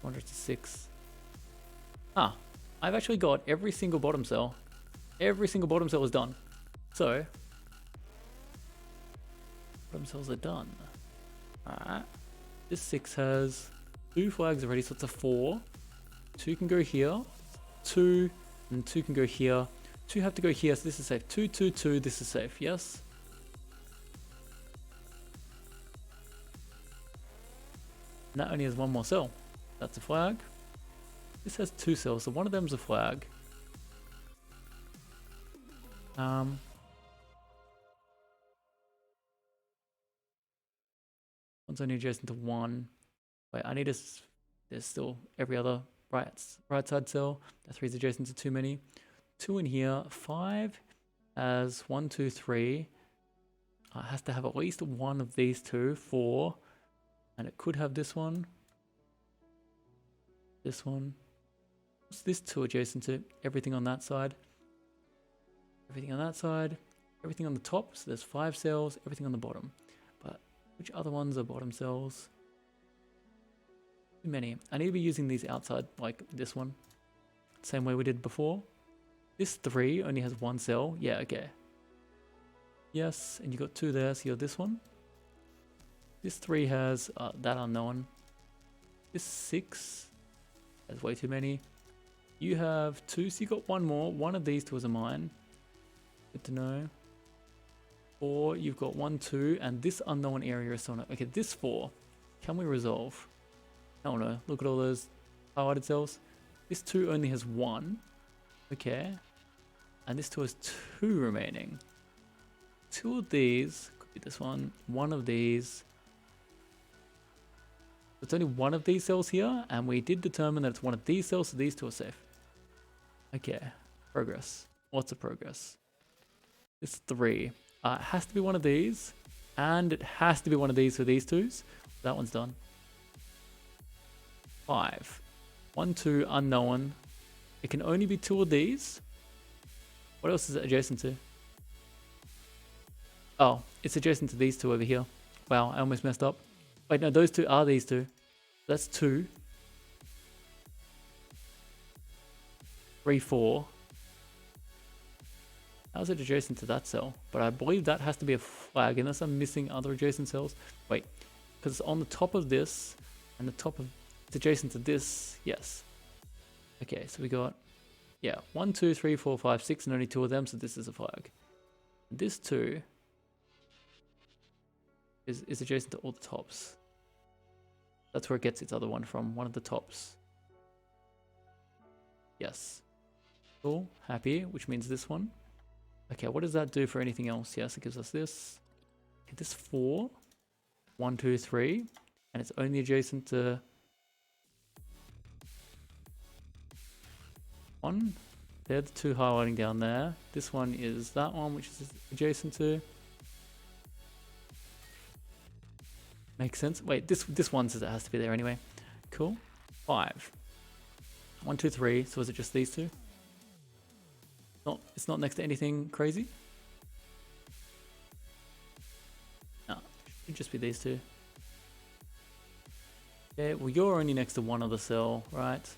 106. I've actually got every single bottom cell. Every single bottom cell is done. So, bottom cells are done. Alright. This 6 has 2 flags already, so it's a 4. 2 can go here. 2, and 2 can go here. 2 have to go here, so this is safe. 2, 2, 2, this is safe, yes? And that only has 1 more cell. That's a flag. This has 2 cells, so one of them's a flag. One's only adjacent to 1. Wait, I need there's still every other right side cell. That 3 is adjacent to too many. 2 in here. 5 has 1, 2, 3. Has to have at least one of these two. 4. And it could have this one. This one. What's this 2 adjacent to? Everything on that side. Everything on that side. Everything on the top. So there's 5 cells. Everything on the bottom. But which other ones are bottom cells? Too many. I need to be using these outside, like this one. Same way we did before. This 3 only has 1 cell. Yeah, okay. Yes, and you got 2 there, so you got this one. This 3 has that unknown. This 6 has way too many. You have 2, so you got 1 more. One of these 2 is a mine. Good to know. 4, you've got 1, 2, and this unknown area is still not. Okay, this 4, can we resolve? I don't know. Look at all those highlighted cells. This 2 only has 1. Okay. And this 2 has 2 remaining. 2 of these, could be this one. 1 of these. It's only 1 of these cells here, and we did determine that it's 1 of these cells, so these 2 are safe. Okay. Progress. Lots of progress. This 3. It has to be 1 of these, and it has to be 1 of these for these 2s. That one's done. 5. 1, 2, unknown. It can only be 2 of these. What else is it adjacent to? Oh, it's adjacent to these 2 over here. Wow, I almost messed up. Wait, no, those 2 are these 2. That's 2. 3, 4. How's it adjacent to that cell? But I believe that has to be a flag, unless I'm missing other adjacent cells. Wait, because it's on the top of this, and the top of... It's adjacent to this, yes. Okay, so we got... Yeah, 1, 2, 3, 4, 5, 6, and only 2 of them, so this is a flag. This 2 is adjacent to all the tops. That's where it gets its other one from, one of the tops. Yes. Cool, happy, which means this one. Okay, what does that do for anything else? Yes, it gives us this. Okay, this 4. 1, 2, 3. And it's only adjacent to... 1. They're the 2 highlighting down there. This one is that one, which is adjacent to... Makes sense. Wait, this one says it has to be there anyway. Cool. 5. 1, 2, 3. So is it just these 2? It's not next to anything crazy? No, it should just be these 2. Okay, well you're only next to one other cell, right?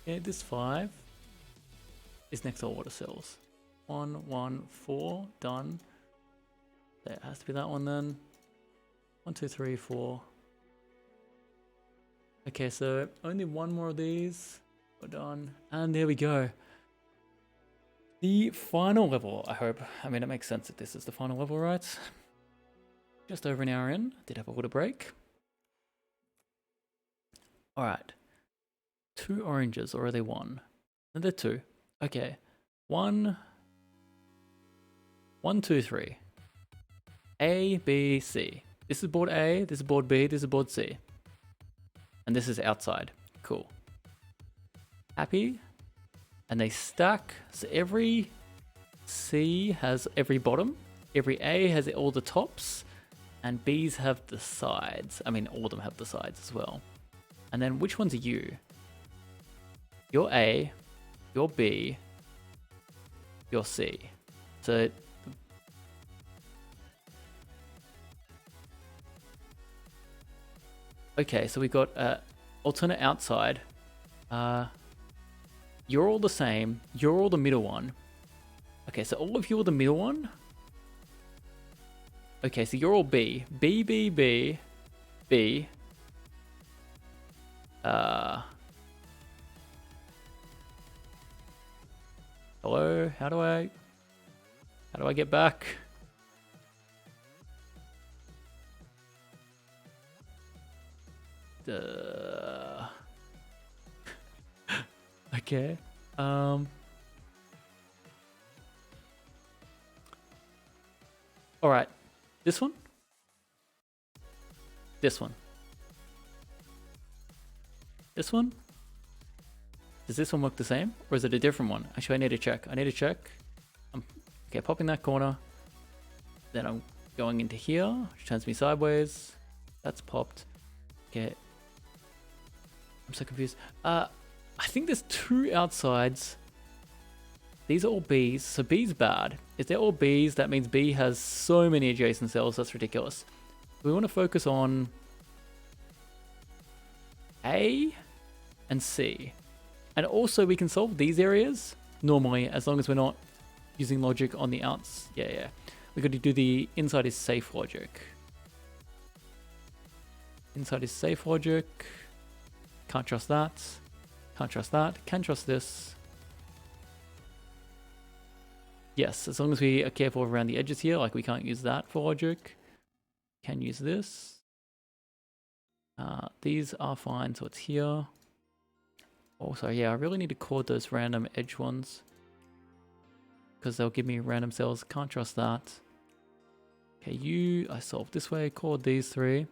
Okay, this 5 is next to all water cells. 1, 1, 4, done. There has to be that one then. 1, 2, 3, 4. Okay, so only 1 more of these. We're done. And there we go. The final level, I hope. I mean, it makes sense if this is the final level, right? Just over an hour in. Did have a little break. Alright. 2 oranges, or are they 1? No, they're 2. Okay. 1, 2, 3. A, B, C. This is board A, this is board B, this is board C. And this is outside. Cool. Happy? And they stack. So every C has every bottom. Every A has all the tops. And B's have the sides. I mean, all of them have the sides as well. And then which ones are you? You're A. You're B. You're C. So... Okay, so we got alternate outside. You're all the same. You're all the middle one. Okay, so all of you are the middle one. Okay, so you're all B. B, B, B, B. Hello? How do I get back? Okay. All right. This one? This one. This one? Does this one look the same? Or is it a different one? Actually, I need to check. Okay, popping that corner. Then I'm going into here, which turns me sideways. That's popped. Okay. I'm so confused. I think there's 2 outsides. These are all B's, so B's bad. If they're all B's, that means B has so many adjacent cells, that's ridiculous. We want to focus on A and C. And also we can solve these areas normally, as long as we're not using logic on the outs. Yeah. We got to do the inside is safe logic. Inside is safe logic. Can't trust that. Can't trust that. Can trust this. Yes, as long as we are careful around the edges here, like we can't use that for logic. Can use this. These are fine, so it's here. Also, yeah, I really need to chord those random edge ones, because they'll give me random cells. Can't trust that. Okay, I solve this way, chord these 3.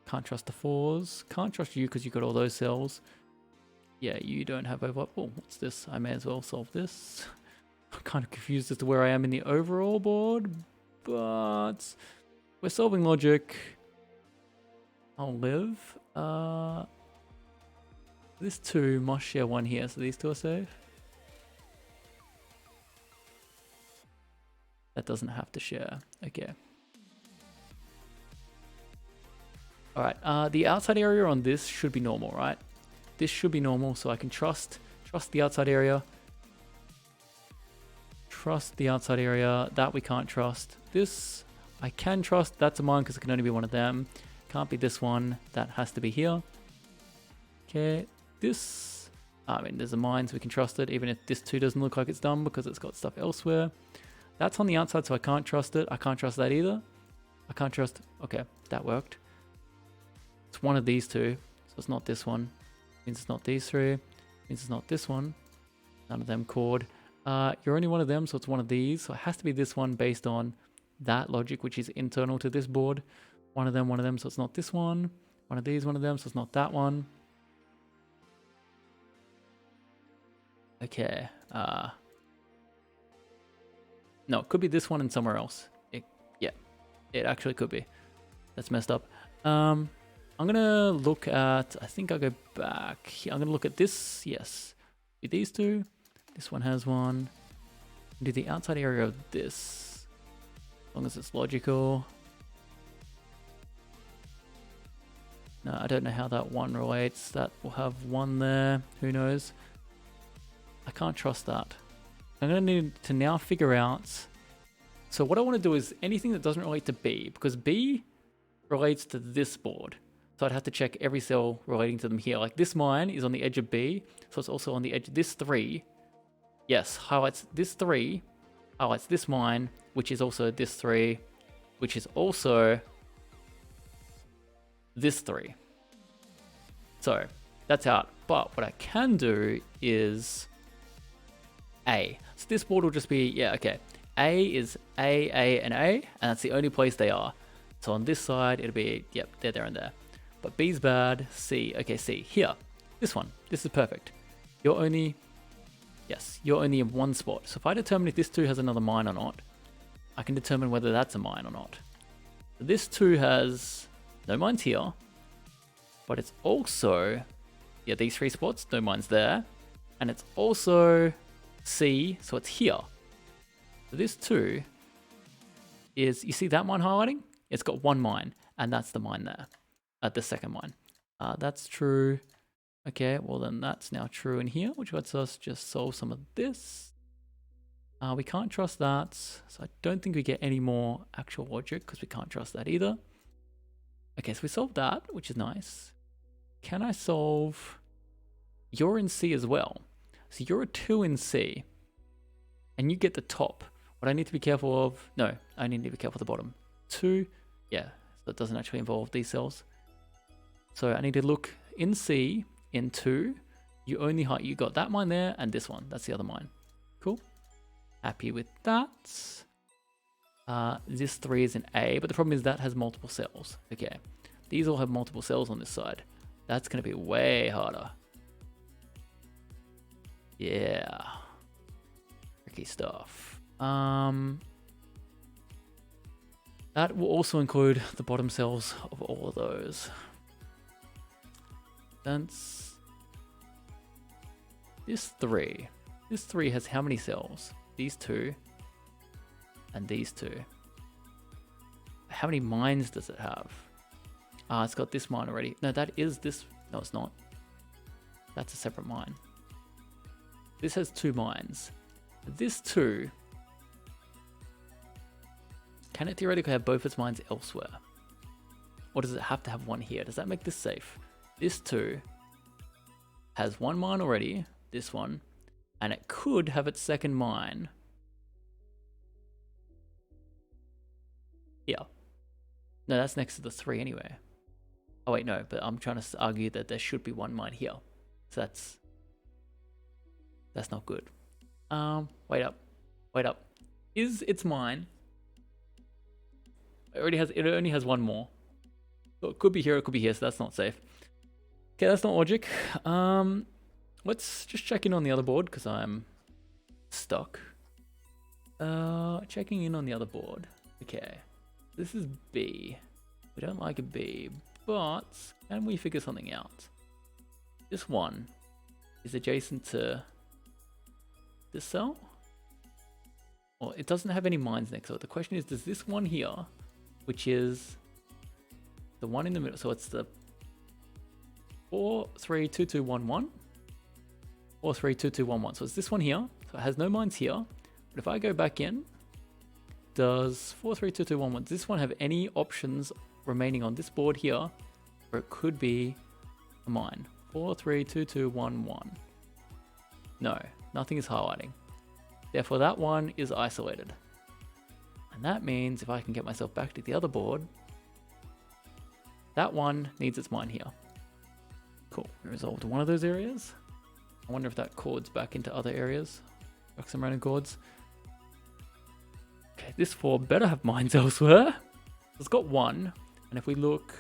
Can't trust the 4s. Can't trust you because you got all those cells. Yeah, you don't have overlap. Oh, what's this? I may as well solve this. I'm kind of confused as to where I am in the overall board, but we're solving logic. I'll live. This 2 must share 1 here, so these 2 are safe. That doesn't have to share. Okay. Alright, the outside area on this should be normal, right? This should be normal, so I can trust the outside area. Trust the outside area. That we can't trust. This I can trust. That's a mine because it can only be one of them. Can't be this one. That has to be here. Okay, this... I mean, there's a mine, so we can trust it, even if this 2 doesn't look like it's done because it's got stuff elsewhere. That's on the outside, so I can't trust it. I can't trust that either. I can't trust... Okay, that worked. It's one of these 2, so it's not this one. Means it's not these 3. Means it's not this one. None of them chord. You're only one of them, so it's one of these. So it has to be this one based on that logic, which is internal to this board. One of them, so it's not this one. One of these, one of them, so it's not that one. Okay. No, it could be this one and somewhere else. Yeah, it actually could be. That's messed up. I'm gonna look at, I think I'll go back here. I'm gonna look at this, yes. Do these 2. This one has 1. Do the outside area of this. As long as it's logical. No, I don't know how that 1 relates. That will have 1 there. Who knows? I can't trust that. I'm gonna need to now figure out. So what I want to do is anything that doesn't relate to B, because B relates to this board. So I'd have to check every cell relating to them here. Like this mine is on the edge of B, so it's also on the edge. This 3, yes, highlights this 3, highlights this mine, which is also this 3, which is also this 3. So that's out. But what I can do is A. So this board will just be, yeah, okay. A is A, and that's the only place they are. So on this side, it'll be, yep, they're there and there. But B's bad. C, okay, C. Here, this one. This is perfect. You're only in 1 spot. So if I determine if this 2 has another mine or not, I can determine whether that's a mine or not. So this 2 has no mines here, but it's also, yeah, these 3 spots, no mines there. And it's also C, so it's here. So this 2 is, you see that mine highlighting? It's got 1 mine, and that's the mine there. The second mine. That's true. Okay, well then that's now true in here, which lets us just solve some of this. We can't trust that, so I don't think we get any more actual logic because we can't trust that either. Okay, so we solved that, which is nice. Can I solve... You're in C as well. So you're a 2 in C, and you get the top. What I need to be careful of... No, I need to be careful of the bottom. 2, yeah, so it doesn't actually involve these cells. So I need to look in C, in 2, you got that mine there and this one. That's the other mine. Cool. Happy with that. This 3 is in A, but the problem is that has multiple cells. Okay. These all have multiple cells on this side. That's going to be way harder. Yeah. Tricky stuff. That will also include the bottom cells of all of those. Since this 3 has how many cells? These 2 and these 2. How many mines does it have? Ah, it's got this mine already. No, that is this. No, it's not. That's a separate mine. This has 2 mines. This 2, can it theoretically have both its mines elsewhere? Or does it have to have one here? Does that make this safe? This 2 has 1 mine already, this one, and it could have its second mine here. No, that's next to the 3 anyway. Oh wait, no, but I'm trying to argue that there should be 1 mine here. So that's not good. Wait up. Is its mine? It only has 1 more. So it could be here, it could be here, so that's not safe. Okay, that's not logic. Let's just check in on the other board because I'm stuck. Checking in on the other board. Okay, this is B. We don't like a B, but can we figure something out? This one is adjacent to this cell. Well, it doesn't have any mines next to it. The question is, does this one here, which is the one in the middle, so it's the 432211, 432211. So it's this one here. So it has no mines here. But if I go back in, does 432211, does this one have any options remaining on this board here, or it could be a mine? 432211. No, nothing is highlighting. Therefore, that one is isolated. And that means if I can get myself back to the other board, that one needs its mine here. Cool, we resolved one of those areas. I wonder if that chords back into other areas. Back some random chords. Okay, this 4 better have mines elsewhere. It's got 1, and if we look,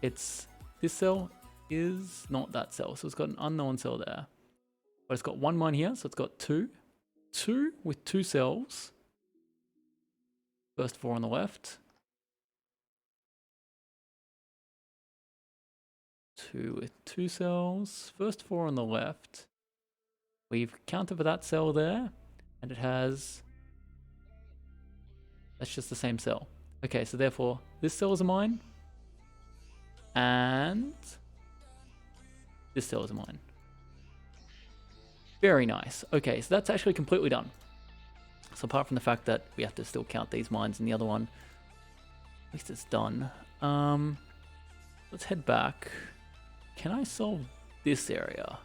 this cell is not that cell, so it's got an unknown cell there. But it's got 1 mine here, so it's got 2. 2 with 2 cells. First 4 on the left. 2 with 2 cells. First 4 on the left. We've counted for that cell there, and it has... That's just the same cell. Okay, so therefore, this cell is a mine, and this cell is a mine. Very nice. Okay, so that's actually completely done. So apart from the fact that we have to still count these mines in the other one, at least it's done. Let's head back. Can I solve this area?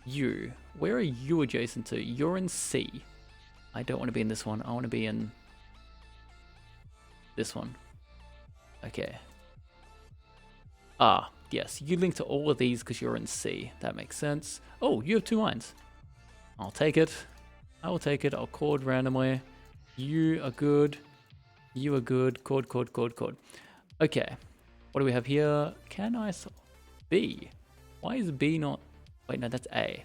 You. Where are you adjacent to? You're in C. I don't want to be in this one. I want to be in this one. Okay. Ah, yes. You link to all of these because you're in C. That makes sense. Oh, you have 2 mines. I'll take it. I will take it. I'll chord randomly. You are good. You are good. Chord. Okay. What do we have here? Can I solve B? Why is B not... Wait, no, that's A.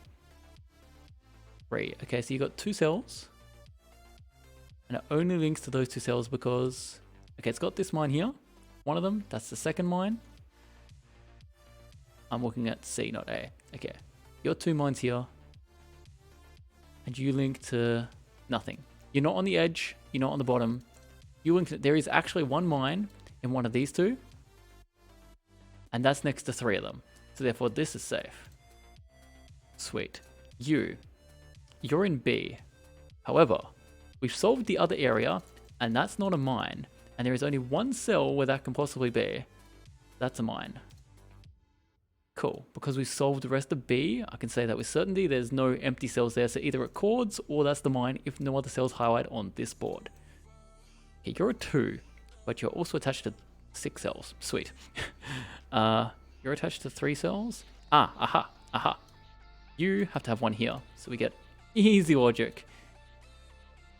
3. Okay, so you got 2 cells. And it only links to those 2 cells because... Okay, it's got this mine here. One of them. That's the second mine. I'm looking at C, not A. Okay. You got 2 mines here. And you link to nothing. You're not on the edge. You're not on the bottom. You link to... There is actually 1 mine in one of these 2. And that's next to 3 of them. So therefore, this is safe. Sweet. You're in B. However, we've solved the other area, and that's not a mine. And there is only 1 cell where that can possibly be. That's a mine. Cool. Because we solved the rest of B, I can say that with certainty there's no empty cells there. So either it chords or that's the mine if no other cells highlight on this board. Okay, you're a 2, but you're also attached to 6 cells. Sweet. You're attached to 3 cells. Aha. You have to have 1 here. So we get easy logic.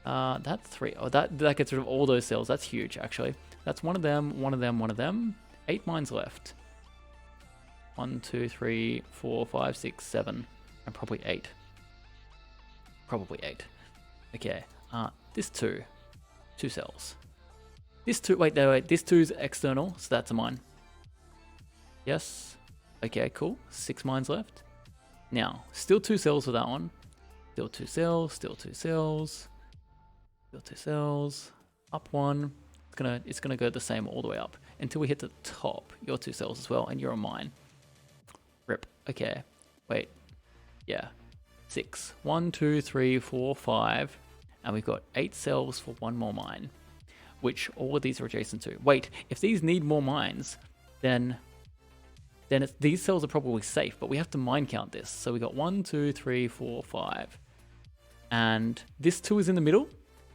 That's 3. Oh, that gets rid of all those cells. That's huge, actually. That's one of them. 8 mines left. 1, 2, 3, 4, 5, 6, 7, and probably 8. Probably 8. Okay, this 2 cells. This 2, wait, this 2's external, so that's a mine. Yes. Okay, cool. 6 mines left. Now, still 2 cells for that one. Still 2 cells, still 2 cells. Still 2 cells. Up 1. It's gonna go the same all the way up until we hit the top. You're 2 cells as well, and you're a mine. Rip. Okay. Wait. Yeah. 6. 1, 2, 3, 4, 5. And we've got 8 cells for 1 more mine, which all of these are adjacent to. Wait, if these need more mines, then these cells are probably safe, but we have to mine count this. So we got 1, 2, 3, 4, 5. And this 2 is in the middle.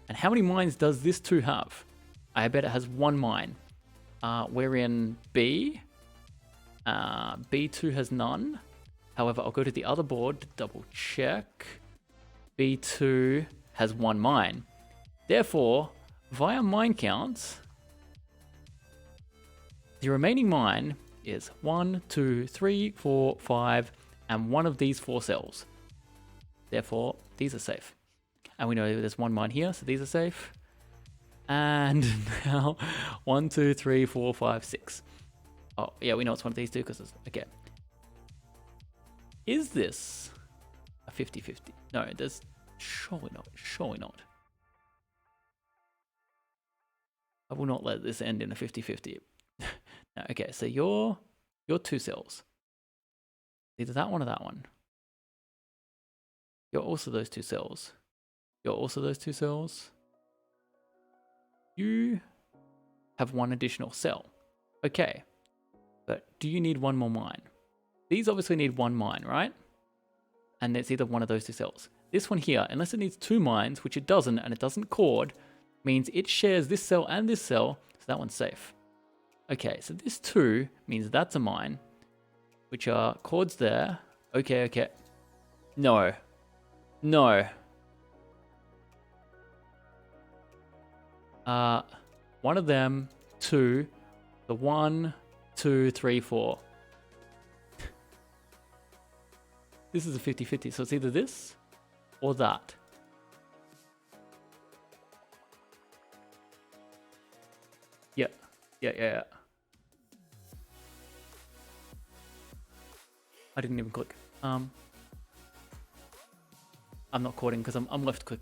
And how many mines does this 2 have? I bet it has 1 mine. We're in B. B2 has none. However, I'll go to the other board to double check. B2 has 1 mine. Therefore, via mine counts, the remaining mine is 1, 2, 3, 4, 5, and one of these 4 cells. Therefore, these are safe. And we know there's 1 mine here, so these are safe. And now 1, 2, 3, 4, 5, 6. Oh, yeah, we know it's one of these 2 because it's okay. Is this a 50-50? No, there's surely not. Surely not. I will not let this end in a 50-50. No, okay, so you're 2 cells. Either that one or that one. You're also those 2 cells. You're also those 2 cells. You have 1 additional cell. Okay. But do you need 1 more mine? These obviously need 1 mine, right? And it's either one of those 2 cells. This one here, unless it needs 2 mines, which it doesn't, and it doesn't chord, means it shares this cell and this cell, so that one's safe. Okay, so this 2 means that's a mine, which are chords there. Okay, okay. No. No. One of them, 2, the 1, 2, 3, 4. This is a 50-50, so it's either this or that. Yeah. Yeah. I didn't even click. I'm not coding because I'm left click.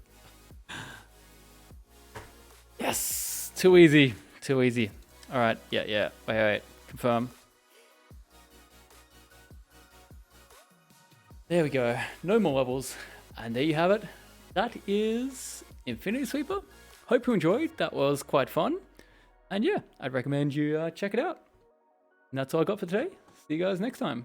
Yes! Too easy. Too easy. Alright, yeah. Wait. Confirm. There we go. No more levels. And there you have it. That is Infinisweeper. Hope you enjoyed. That was quite fun. And yeah, I'd recommend you check it out. And that's all I got for today. See you guys next time.